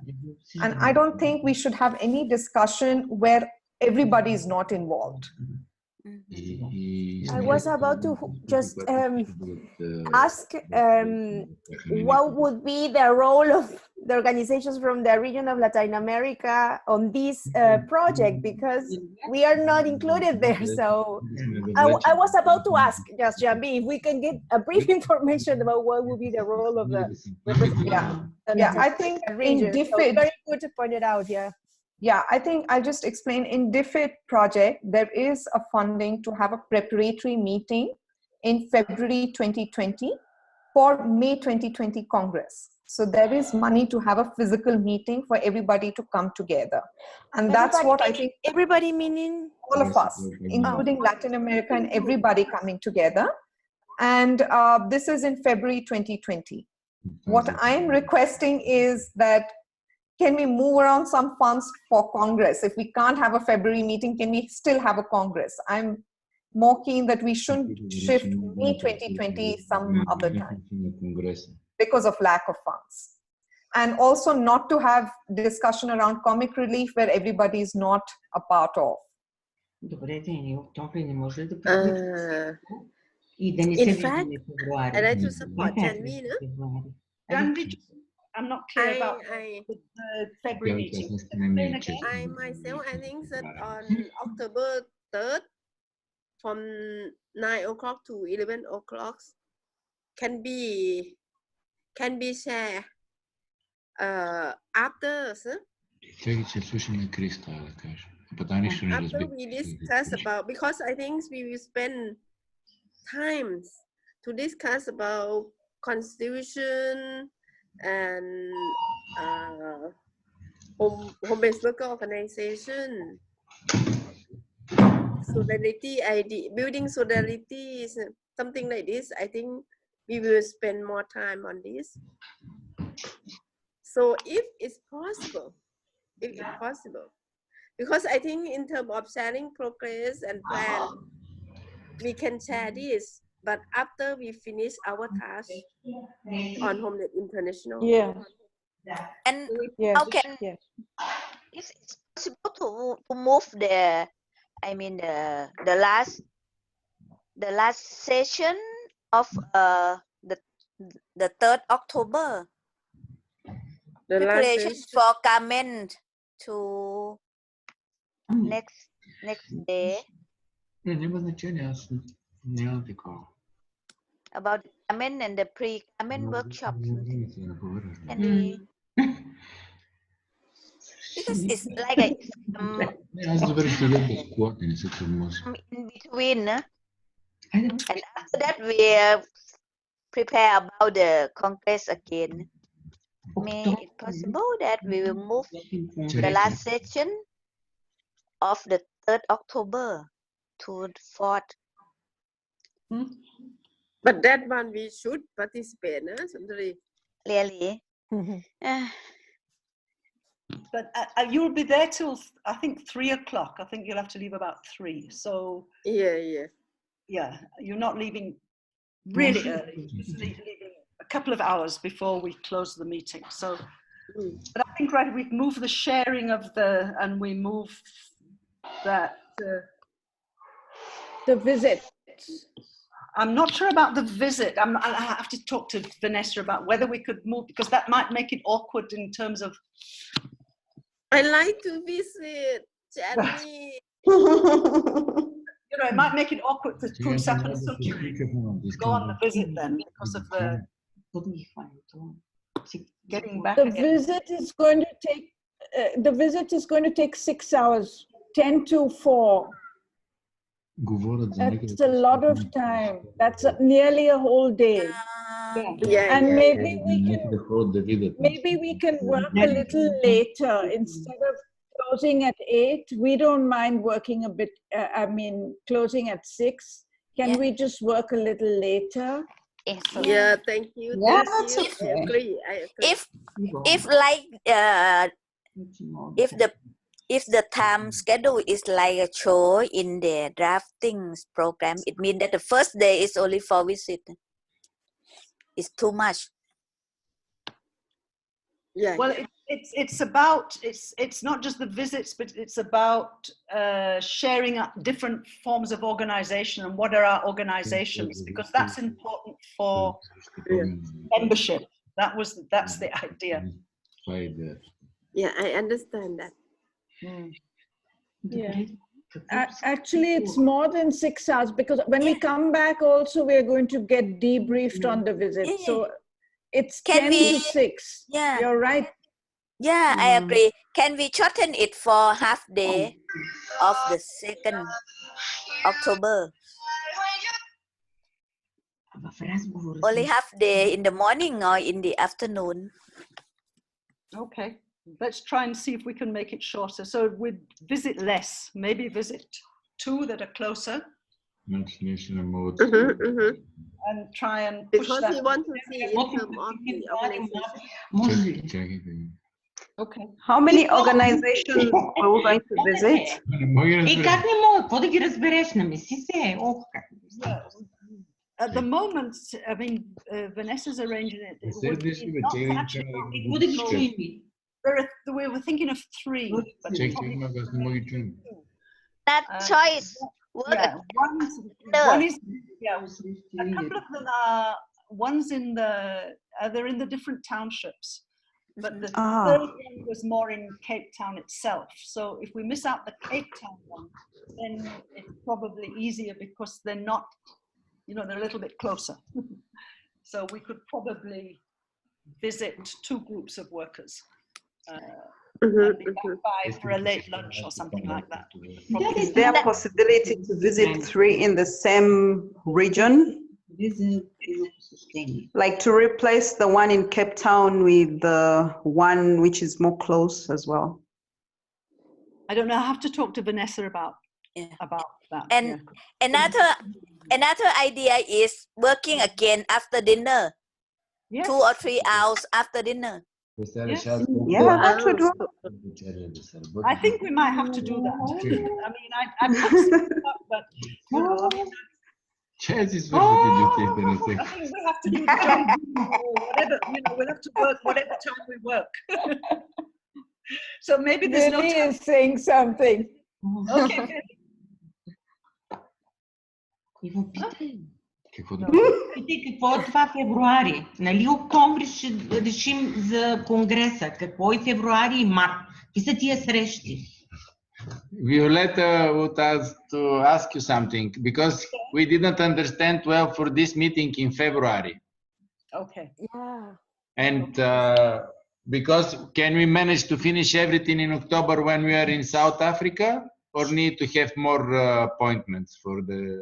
And I don't think we should have any discussion where everybody is not involved. I was about to just ask what would be the role of the organizations from the region of Latin America on this project, because we are not included there. So I was about to ask just Jambi if we can get a brief information about what would be the role of the representative. Yeah, I think in DFID, so very good to point it out. Yeah, I think I'll just explain. In DFID project, there is a funding to have a preparatory meeting in February 2020 for May 2020 Congress. So there is money to have a physical meeting for everybody to come together. And that's what I think. Everybody meaning? All of us, including Latin America and everybody coming together. And this is in February 2020. What I'm requesting is that, can we move around some funds for Congress? If we can't have a February meeting, can we still have a Congress? I'm more keen that we shouldn't shift May 2020 some other time because of lack of funds. And also not to have discussion around comic relief where everybody is not a part of. In fact, I'd like to support Janvi. I'm not clear about the February meeting. I myself, I think that on October 3rd, from 9 o'clock to 11 o'clock, can be shared after. After we discuss about, because I think we will spend time to discuss about constitution and home-based worker organization, solidarity idea, building solidarity, something like this. I think we will spend more time on this. So if it's possible, because I think in terms of sharing progress and plan, we can share this, but after we finish our task on HomeNet International. Yeah. And how can it's possible to move the, I mean the last session of the 3rd October. The preparation for comment to next day. Няма значение, аз нямам такова. about the Carmen and the pre-Carmen workshop. Can we? Because it's like a in between, and after that we prepare about the Congress again. May it possible that we will move the last session of the 3rd October to the 4th. But that one we should participate, no? Really? But you'll be there till, I think, 3 o'clock. I think you'll have to leave about 3. So yeah, you're not leaving really early. Just leaving a couple of hours before we close the meeting. So, but I think we move the sharing of and we move that the visit. I'm not sure about the visit. I have to talk to Vanessa about whether we could move, because that might make it awkward in terms of. I like to visit, Jenny. It might make it awkward for Punsap and Suchi to go on the visit then, because of the getting back. The visit is going to take 6 hours, 10 to 4. That's a lot of time. That's nearly a whole day. And maybe we can work a little later instead of closing at 8. We don't mind working a bit. Closing at 6. Can we just work a little later? Yeah, thank you. Yeah, thank you. I agree. If the time schedule is like a show in the drafting program, it means that the first day is only for visit. It's too much. Yeah. Well, it's not just the visits, but it's about sharing up different forms of organization and what are our organizations, because that's important for membership. That's the idea. Yeah, I understand that. Yeah. Actually, it's more than 6 hours, because when we come back also, we're going to get debriefed on the visit. So it's 10 to 6. Yeah. You're right. Yeah, I agree. Can we shorten it for half day of the 2nd October? Only half day in the morning or in the afternoon? Okay. Let's try and see if we can make it shorter. So we'd visit less, maybe visit 2 that are closer. And try and push because that. we want to see in terms of the organization. Okay. How many organizations are we going to visit? At the moment, I mean, Vanessa's arranging it. We were thinking of 3. But that choice. One is, a couple of them are, one's in they're in the different townships, but the third one was more in Cape Town itself. So if we miss out the Cape Town one, then it's probably easier because they're not, they're a little bit closer. So we could probably visit 2 groups of workers. And be back by for a late lunch or something like that. Is there a possibility to visit 3 in the same region? Like to replace the one in Cape Town with the one which is more close as well? I don't know. I have to talk to Vanessa about that. And another idea is working again after dinner. Yes. 2 or 3 hours after dinner. Yes. Yeah, that would work. I think we might have to do that. I mean, I put something up, but I think we have to do the job or whatever. We'll have to work whatever time we work. So maybe there's Lily is saying something. Okay. Какво е това февруари? Нали октомври ще решим за конгреса? Какво е февруари и март? Какви са тия срещи? Violeta would ask to ask you something because we didn't understand well for this meeting in February. Okay. Yeah. And because can we manage to finish everything in October when we are in South Africa, or need to have more appointments for the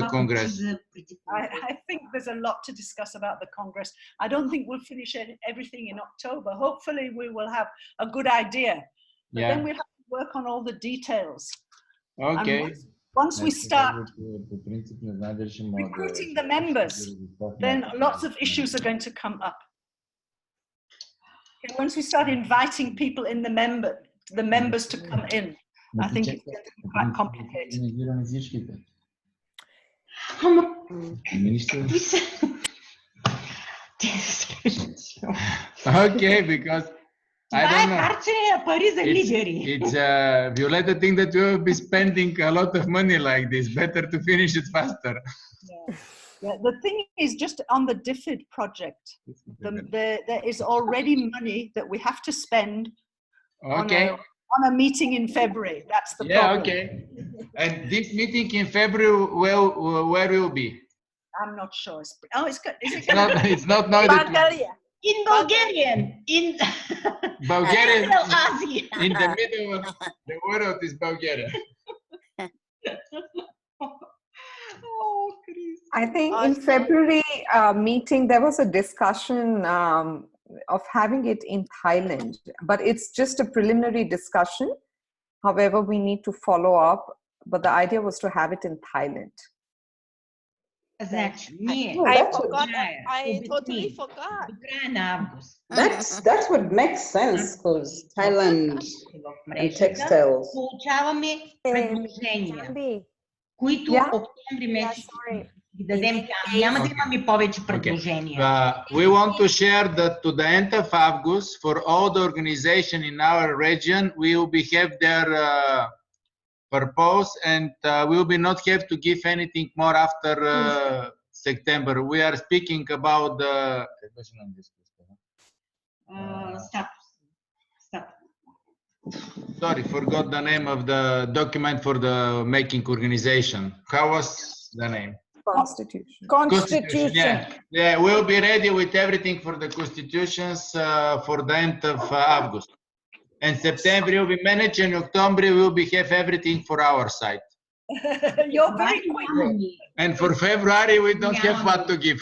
Congress? I think there's a lot to discuss about the Congress. I don't think we'll finish everything in October. Hopefully we will have a good idea. But then we'll have to work on all the details. Okay. And once we start recruiting the members, then lots of issues are going to come up. Okay, once we start inviting people in the members to come in, I think it's going to be quite complicated. Okay, because I don't know. It's Violeta think that we will be spending a lot of money like this. Better to finish it faster. Yeah, the thing is, just on the DFID project, there is already money that we have to spend on a meeting in February. That's the problem. Okay. And this meeting in February, where will be? I'm not sure. Is it it's not Bulgaria. In Bulgarian. In Bulgaria. Asia. In the middle of the world is Bulgaria. I think in February meeting, there was a discussion of having it in Thailand, but it's just a preliminary discussion. However, we need to follow up, but the idea was to have it in Thailand. I forgot. I totally forgot. That's what makes sense, because Thailand and textiles. Получаваме предложения, които октомври месец ги дадем там. Няма да имаме повече предложения. We want to share that to the end of August for all the organization in our region, we will be have their purpose, and we will be not have to give anything more after September. We are speaking about the sorry, forgot the name of the document for the making organization. How was the name? Constitution. Yeah, we'll be ready with everything for the constitutions for the end of August. And September will be managed, and October will be have everything for our side. You're very quick. And for February, we don't have what to give.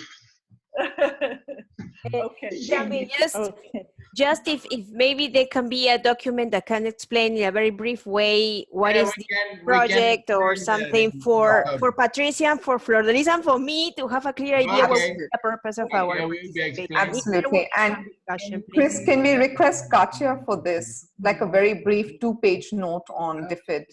Just if maybe there can be a document that can explain in a very brief way what is the project or something for Patricia, and for Flor de Lis, and for me to have a clear idea what is the purpose of our participation. Absolutely. And Chris, can we request Katya for this, like a very brief 2-page note on DFID?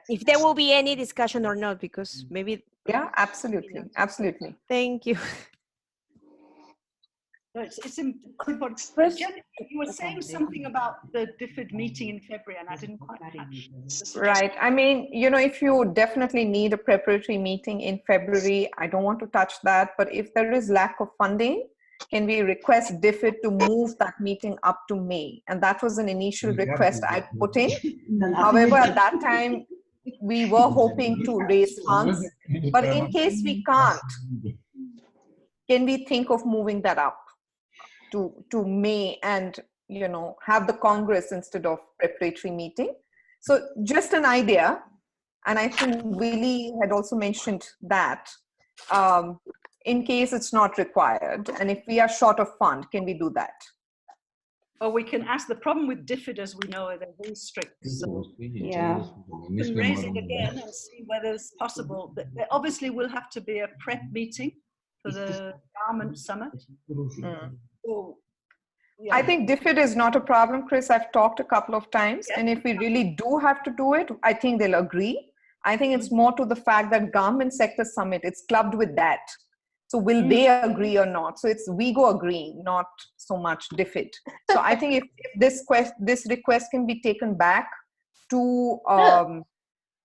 If there will be any discussion or not, because maybe. Yeah, absolutely. Absolutely. Thank you. It's important. Jen, you were saying something about the DFID meeting in February, and I didn't quite catch. Right. I mean, you know, if you definitely need a preparatory meeting in February, I don't want to touch that. But if there is lack of funding, can we request DFID to move that meeting up to May? And that was an initial request I put in. However, at that time, we were hoping to raise funds. But in case we can't, can we think of moving that up to May and, you know, have the Congress instead of preparatory meeting? So just an idea. And I think Willie had also mentioned that in case it's not required, and if we are short of fund, can we do that? Or we can ask. The problem with DFID, as we know, they're very strict. So yeah, we can raise it again and see whether it's possible. But there obviously will have to be a prep meeting for the Garment Summit. So, yeah. I think DFID is not a problem, Chris. I've talked a couple of times, and if we really do have to do it, I think they'll agree. I think it's more to the fact that Garment Sector Summit, it's clubbed with that. So will they agree or not? So it's WIGO agreeing, not so much DFID. So I think if this request can be taken back to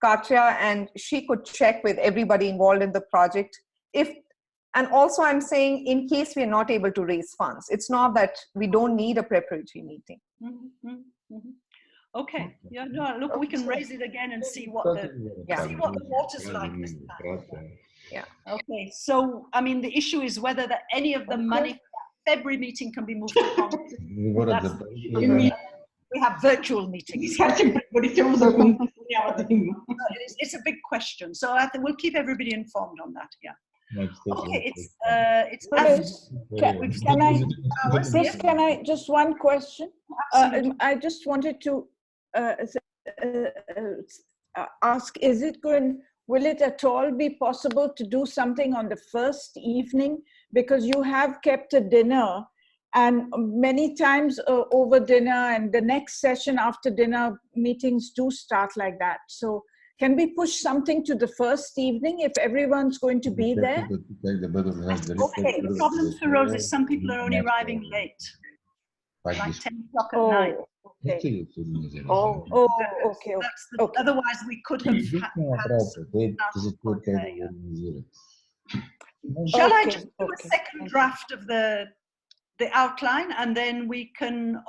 Katya, and she could check with everybody involved in the project. And also I'm saying, in case we're not able to raise funds, it's not that we don't need a preparatory meeting. Okay. Yeah. No. Look, we can raise it again and see what the water's like this time. Yeah. Okay. So, I mean, the issue is whether any of the money for that February meeting can be moved to Congress. We have virtual meetings. It's a big question. So I think we'll keep everybody informed on that. Yeah. Okay, can I just one question? I just wanted to ask: will it at all be possible to do something on the first evening? Because you have kept a dinner, and many times over dinner and the next session after dinner meetings do start like that. So can we push something to the first evening if everyone's going to be there? Okay, the problem for Rose is some people are only arriving late, like 10 o'clock at night. Okay. Okay. Otherwise, we could have Shall I just do a second draft of the outline, and then we can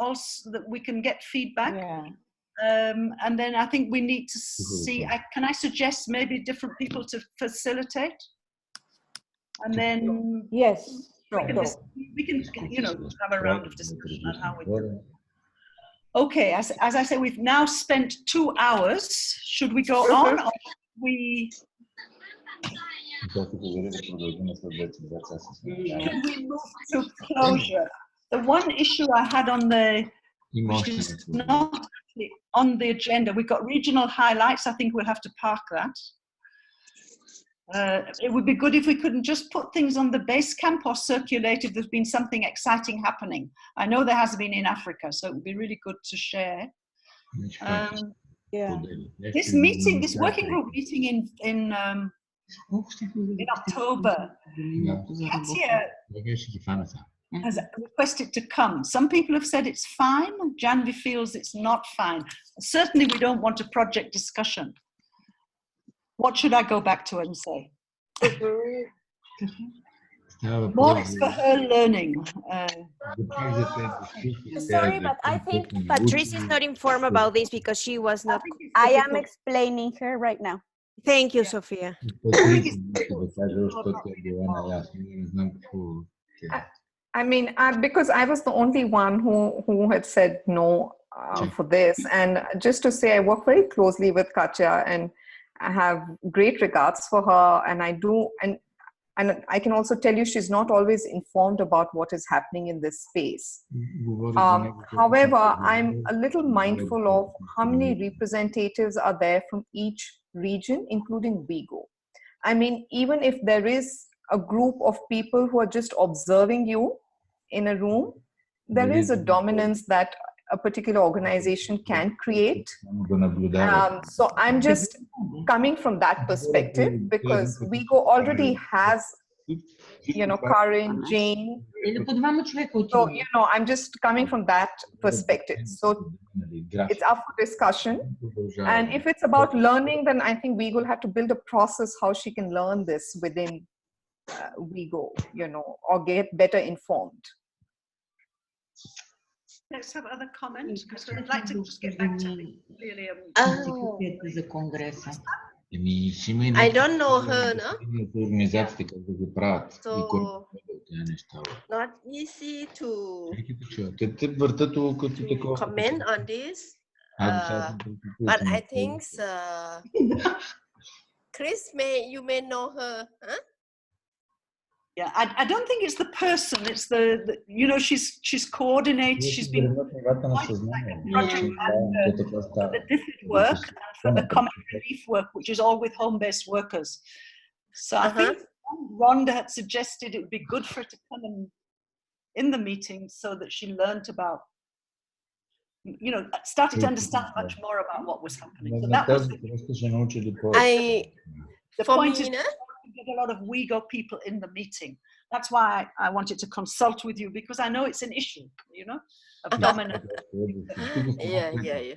get feedback? Yeah. And then I think we need to see, can I suggest maybe different people to facilitate? And then yes, we can have a round of discussion on how we do it. Okay, as I say, we've now spent 2 hours. Should we go on, or should we? Should we move to closure? The one issue I had on which is not actually on the agenda, we've got regional highlights. I think we'll have to park that. It would be good if we couldn't just put things on the base camp or circulate if there's been something exciting happening. I know there has been in Africa, so it would be really good to share. This meeting, this working group meeting in October, Katia has requested to come. Some people have said it's fine. Janvi feels it's not fine. Certainly we don't want a project discussion. What should I go back to and say? More is for her learning. Sorry, but I think Patrice is not informed about this because she was not. I am explaining her right now. Thank you, Sophia. I mean, because I was the only one who had said no for this. And just to say, I work very closely with Katya and I have great regards for her. And I do, and I can also tell you she's not always informed about what is happening in this space. However, I'm a little mindful of how many representatives are there from each region, including Wg. I mean, even if there is a group of people who are just observing you in a room, there is a dominance that a particular organization can create. So I'm just coming from that perspective because Wg already has, Karin, Jane. So, I'm just coming from that perspective. So it's up for discussion. And if it's about learning, then I think Wg will have to build a process how she can learn this within Wg, or get better informed. Let's have other comments because I'd like to just get back to clearly. I don't know her, no? So not easy to comment on this. But I think Chris, you may know her, huh? Yeah, I don't think it's the person. It's the she's coordinated. She's been like a project manager for the DFID work and for the comic relief work, which is all with home-based workers. So I think Rhonda had suggested it would be good for her to come in the meeting so that she learned about, started to understand much more about what was happening. So that was the point. Is get a lot of Wg people in the meeting. That's why I wanted to consult with you because I know it's an issue, of dominance. Yeah.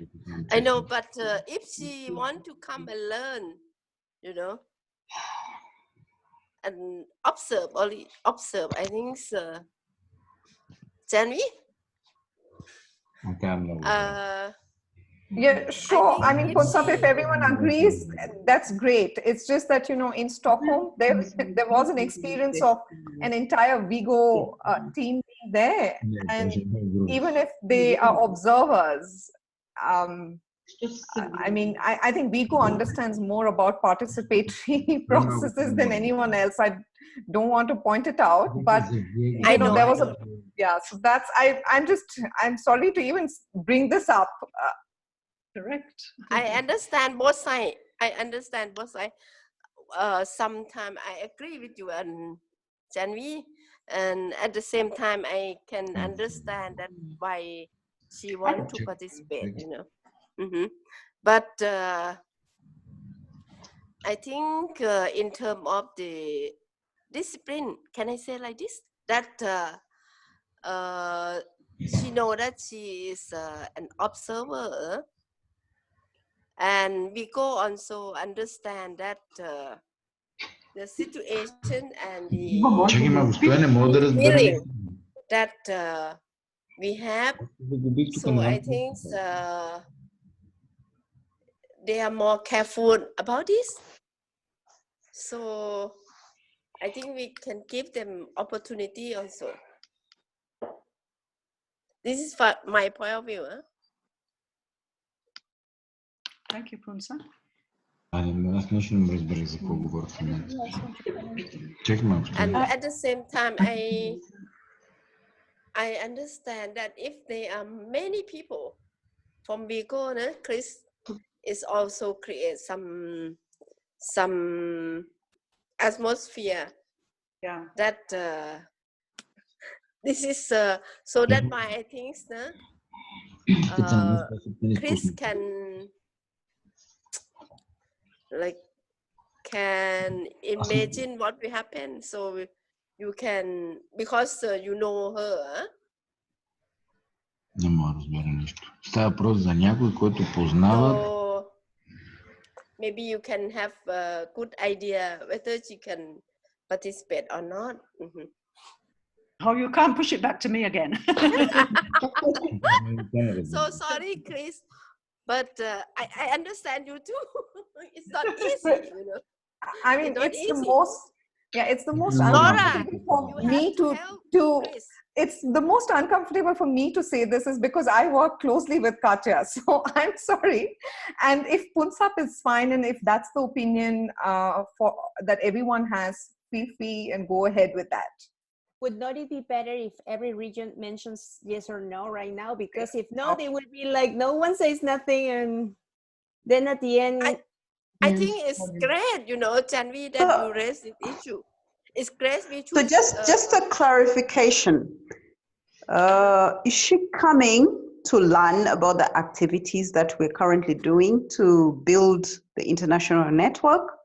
I know, but if she want to come and learn, and observe, I think, Janvi? Yeah, sure. I mean, Punsap, if everyone agrees, that's great. It's just that, you know, in Stockholm, there was an experience of an entire Vigo team being there. And even if they are observers, I mean, I think Vigo understands more about participatory processes than anyone else. I don't want to point it out, but you know, there was a, yeah, so that's, I'm sorry to even bring this up. Correct. I understand both sides. Sometimes I agree with you and Janvi, and at the same time I can understand that why she wants to participate, you know. But I think in terms of the discipline, can I say like this? That she know that she is an observer, and we go also understand that the situation and the feeling that we have. So I think they are more careful about this. So I think we can give them opportunity also. This is my point of view. Thank you, Punsa. And at the same time, I understand that if there are many people from Vigo, Chris is also create some atmosphere. Yeah. That this is so that why I think Chris can imagine what will happen. So you can, because you know her. Не мога да разбера нищо. Става въпрос за някой, който познава. So maybe you can have a good idea whether she can participate or not. Oh, you can't push it back to me again. So sorry, Chris, but I understand you too. It's not easy, you know. I mean, it's the most, yeah, it's the most uncomfortable for me to it's the most uncomfortable for me to say this is because I work closely with Katya. So I'm sorry. And if Punsap is fine, and if that's the opinion that everyone has, feel free and go ahead with that. Would not it be better if every region mentions yes or no right now? Because if no, they would be like, no one says nothing, and then at the end... I think it's great, you know, Janvi, that you raised this issue. It's great. So just a clarification. Is she coming to learn about the activities that we're currently doing to build the international network?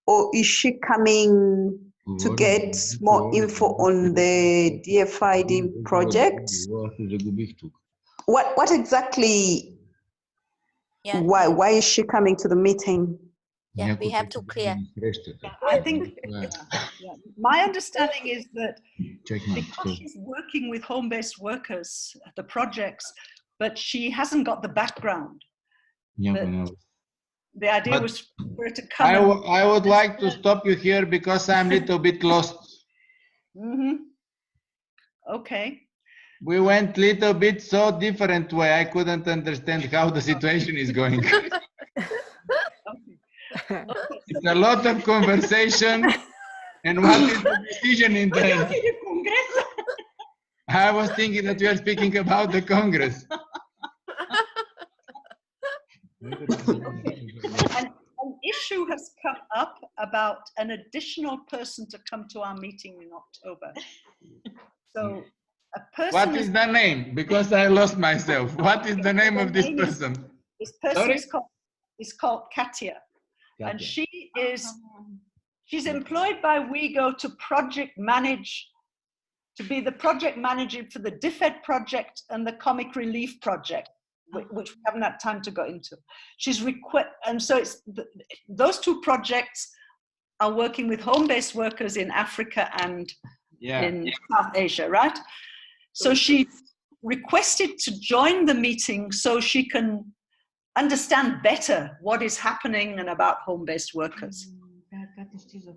Or is she coming to get more info on the DFID project? What exactly, why is she coming to the meeting? Yeah, we have to clear. I think my understanding is that because she's working with home-based workers, the projects, but she hasn't got the background. The idea was for her to come. I would like to stop you here because I'm a little bit lost. Okay. We went a little bit so different way. I couldn't understand how the situation is going. It's a lot of conversation, and what is the decision in the end? I was thinking that we are speaking about the Congress. An issue has come up about an additional person to come to our meeting in October. So a person. What is the name? Because I lost myself. What is the name of this person? This person is called Katya. And she's employed by WeGo to be the project manager for the DFID project and the Comic Relief project, which we haven't had time to go into. And so those two projects are working with home-based workers in Africa and in South Asia, right? So requested to join the meeting so she can understand better what is happening and about home-based workers.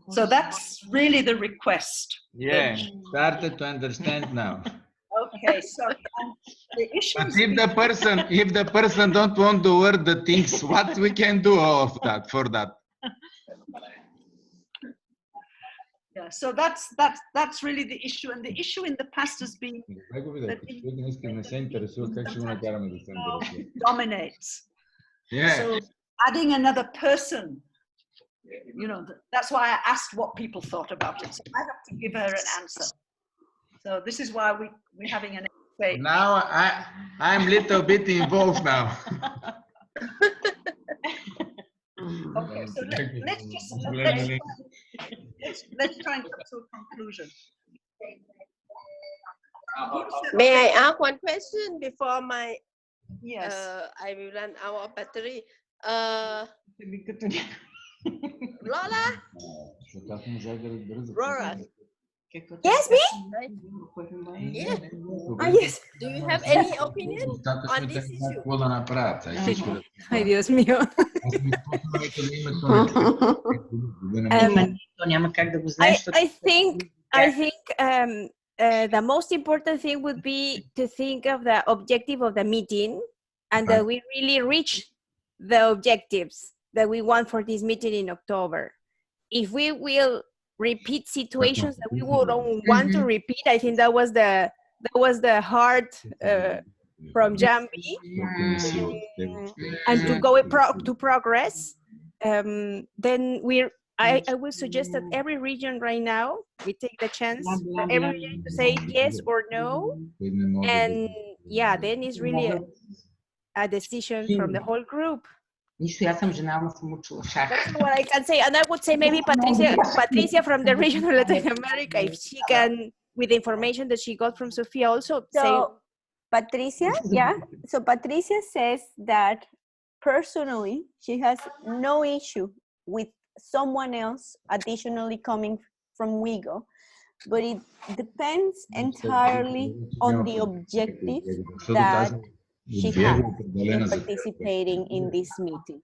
So that's really the request. Yeah, started to understand now. Okay, so the issue But if the person don't want to word the things, what we can do of that for that? Yeah, so that's really the issue, and the issue in the past has been that dominates. Yeah. So adding another person, you know, that's why I asked what people thought about it. So I have to give her an answer. So this is why we're having an debate. Now I'm little bit involved now. Okay, so let's try and come to a conclusion. May I ask one question before my? Yes. I will run out of battery. Laura. Laura. Yes, me? Yeah. Yes. Do you have any opinion on this issue? Ay, Dios mío. I think the most important thing would be to think of the objective of the meeting and that we really reach the objectives that we want for this meeting in October. If we will repeat situations that we don't want to repeat, I think that was the heart from Jambi, and to go to progress. Then I would suggest that every region right now, we take the chance for every region to say yes or no. And yeah, then it's really a decision from the whole group. That's what I can say. And I would say maybe Patricia from the region of Latin America, if she can, with the information that she got from Sophia, also say. Patricia, yeah. So Patricia says that personally, she has no issue with someone else additionally coming from WIGO, but it depends entirely on the objective that she has in participating in this meeting.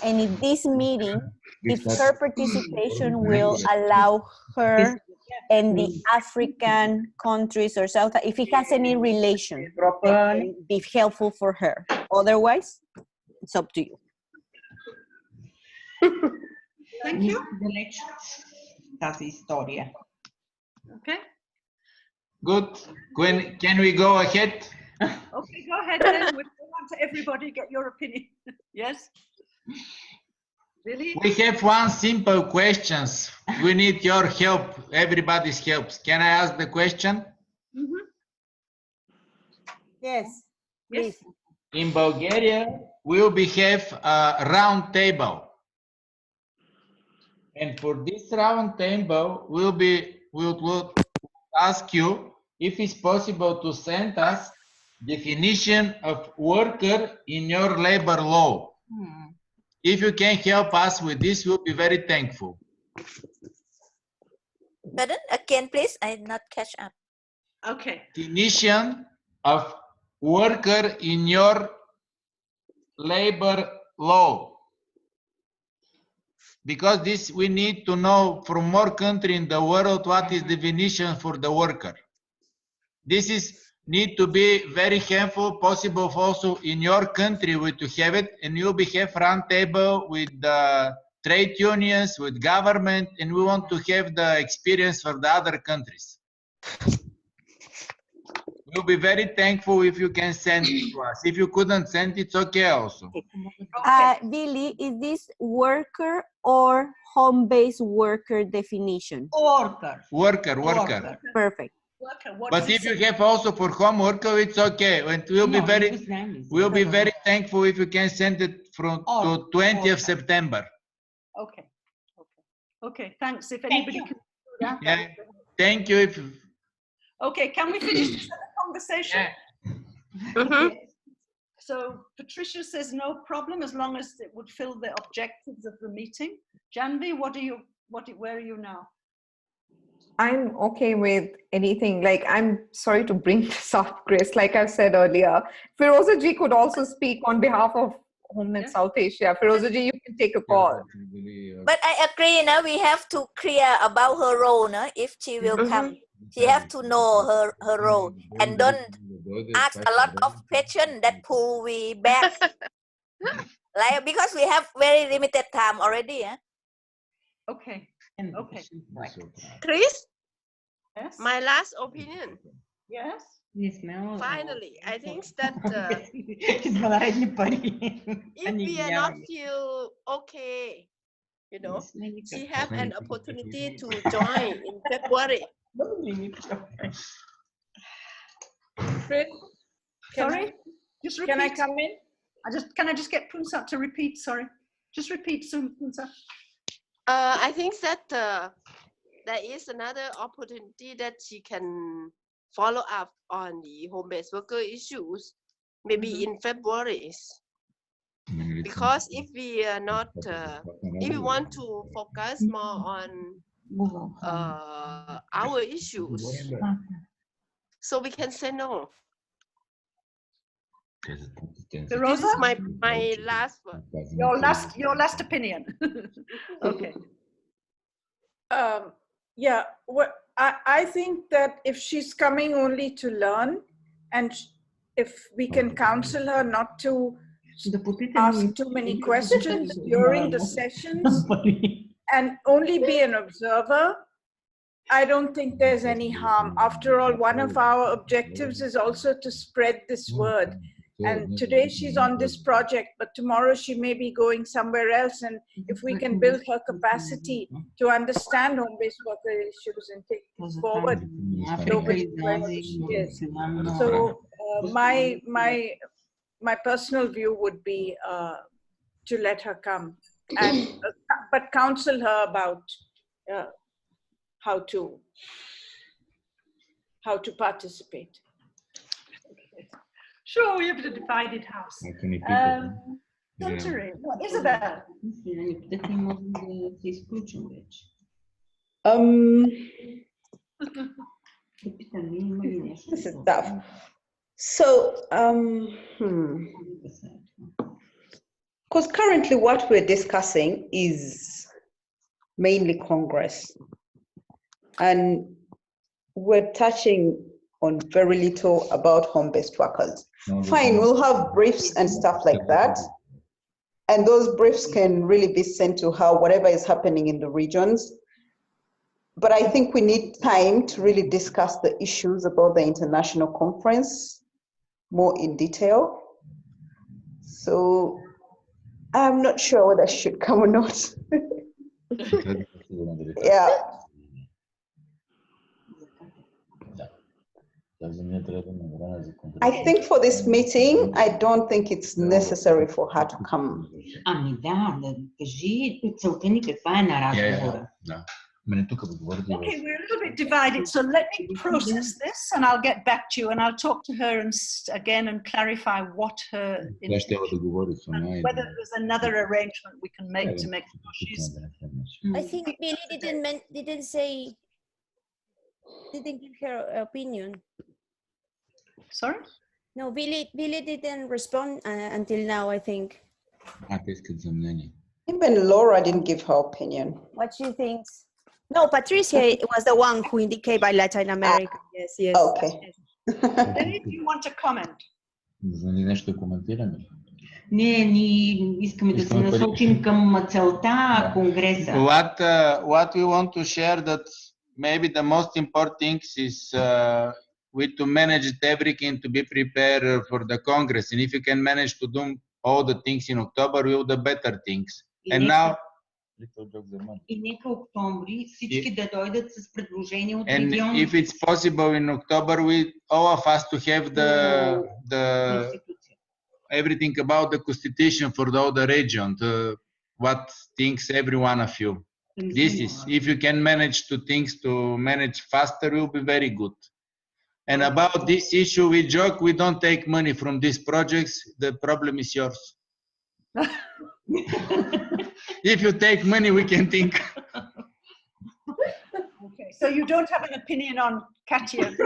And in this meeting, if her participation will allow her and the African countries or South, if it has any relation, that can be helpful for her. Otherwise, it's up to you. Thank you. Okay. Good. Can we go ahead? Okay, go ahead then. We want to everybody get your opinion. Yes? Really? We have one simple question. We need your help, everybody's help. Can I ask the question? Mm-hmm. Yes, please. In Bulgaria, we will have a round table. And for this round table, we'll ask you if it's possible to send us definition of worker in your labor law. If you can help us with this, we'll be very thankful. Pardon? Again, please. I did not catch up. Okay. Definition of worker in your labor law. Because this we need to know from more country in the world what is definition for the worker. This is need to be very helpful, possible also in your country to have it, and you'll be have round table with the trade unions, with government, and we want to have the experience for the other countries. We'll be very thankful if you can send it to us. If you couldn't send it, it's okay also. Billy, is this worker or home-based worker definition? Worker. Perfect. But if you have also for home worker, it's okay. And we'll be very thankful if you can send it from to 20th of September. Okay. Okay. Thanks. If anybody can do that. Yeah. Thank you. Okay. Can we finish this conversation? Yeah. Okay. So Patricia says no problem as long as it would fill the objectives of the meeting. Janvi, where are you now? I'm okay with anything. Like, I'm sorry to bring this up, Grace. Like I've said earlier, Firoza ji could also speak on behalf of HomeNet South Asia. Firoza ji, you can take a call. But I agree, no? We have to clear about her role, no? If she will come. She have to know her role and don't ask a lot of questions that pull we back. Like, because we have very limited time already. Okay. Okay. Chris? Yes. My last opinion. Yes. Finally, I think that if we are not feel okay, you know, she have an opportunity to join in February. Sorry? Just repeat. Can I come in? Can I just get Punsa to repeat? Sorry. Just repeat soon, Punsa. I think that there is another opportunity that she can follow up on the home-based worker issues, maybe in February. Because if we are not, if we want to focus more on our issues, so we can say no. This is my last word. Your last opinion. Okay. Yeah, well, I think that if she's coming only to learn, and if we can counsel her not to ask too many questions during the sessions and only be an observer, I don't think there's any harm. After all, one of our objectives is also to spread this word. And today she's on this project, but tomorrow she may be going somewhere else. And if we can build her capacity to understand home-based worker issues and take it forward globally, wherever she is. So my personal view would be to let her come, and but counsel her about how to participate. Sure, we have a divided house. Suntory, Isabel. This is tough. So, because currently what we're discussing is mainly Congress, and we're touching on very little about home-based workers. Fine, we'll have briefs and stuff like that. And those briefs can really be sent to her, whatever is happening in the regions. But I think we need time to really discuss the issues about the international conference more in detail. So I'm not sure whether she should come or not. Yeah. I think for this meeting, I don't think it's necessary for her to come. Okay, we're a little bit divided, so let me process this and I'll get back to you and I'll talk to her and again and clarify what her and whether there's another arrangement we can make to make sure she's. I think Billy didn't give her opinion. Sorry? No, Billy didn't respond until now, I think. Even Laura didn't give her opinion. What she thinks. No, Patricia was the one who indicated by Latin America. Yes, yes. Okay. Billy, do you want to comment? Не, ние искаме да се насочим към целта Конгреса. What we want to share that maybe the most important thing is we to manage everything to be prepared for the Congress. And if you can manage to do all the things in October, we'll do the better things. And now. И нека октомври всички да дойдат с предложения от региона. And if it's possible in October, we all of us to have the everything about the constitution for all the region, what thinks every one of you. This is, if you can manage to manage faster, will be very good. And about this issue, we joke, we don't take money from these projects. The problem is yours. If you take money, we can think. Okay, So you don't have an opinion on Katya?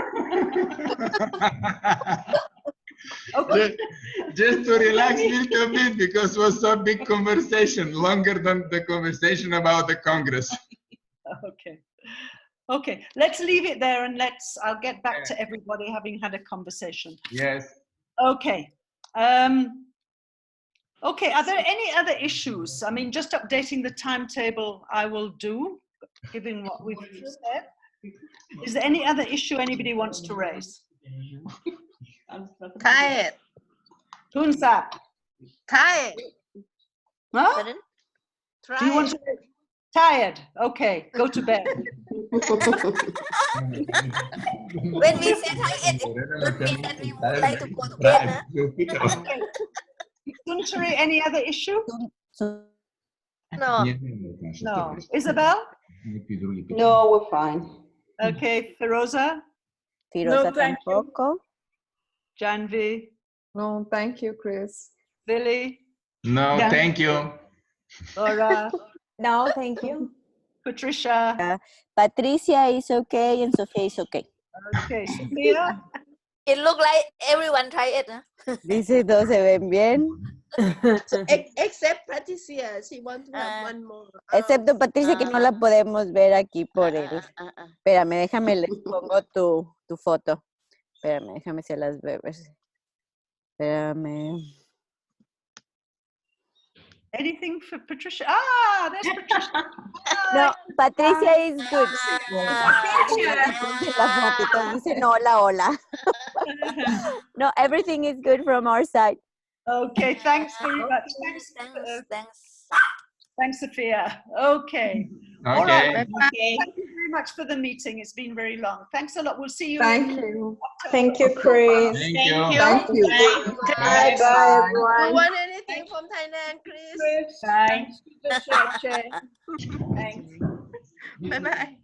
Okay. Just to relax a little bit, because it was so big conversation, longer than the conversation about the Congress. Okay. Okay, let's leave it there and I'll get back to everybody having had a conversation. Yes. Okay. Okay, are there any other issues? I mean, just updating the timetable I will do, given what we've said. Is there any other issue anybody wants to raise? Tired. Tunsa. Tired. Huh? Do you want to? Tired. Okay, go to bed. When we say tired, it would mean that we would like to go to bed. Okay. Suntari, any other issue? No. No. Isabel? No, we're fine. Okay, Firoza? Firoza tampoco. Janvi? No, thank you, Chris. Billy? No, thank you. Laura? No, thank you. Patricia? Patricia is okay and Sofia is okay. Okay, Sophia? It looked like everyone tried it. Huh? Dice, todos se ven bien. So, except Patricia, she wants to have one more. Excepto Patricia, que no la podemos ver aquí por él. Espérame, déjame, les pongo tu foto. Espérame, déjame se las veo. Espérame. Anything for Patricia? Ah, there's Patricia. No, Patricia is good. Dice, no, hola, hola. No, everything is good from our side. Okay, thanks very much. Thanks, Sophia. Okay. All right. Okay. Thank you very much for the meeting. It's been very long. Thanks a lot. We'll see you. Thank you. Thank you, Chris. Thank you. Thank you. Bye, bye, everyone. You want anything from Thailand, Chris? Thanks to the church. Thanks. Bye-bye.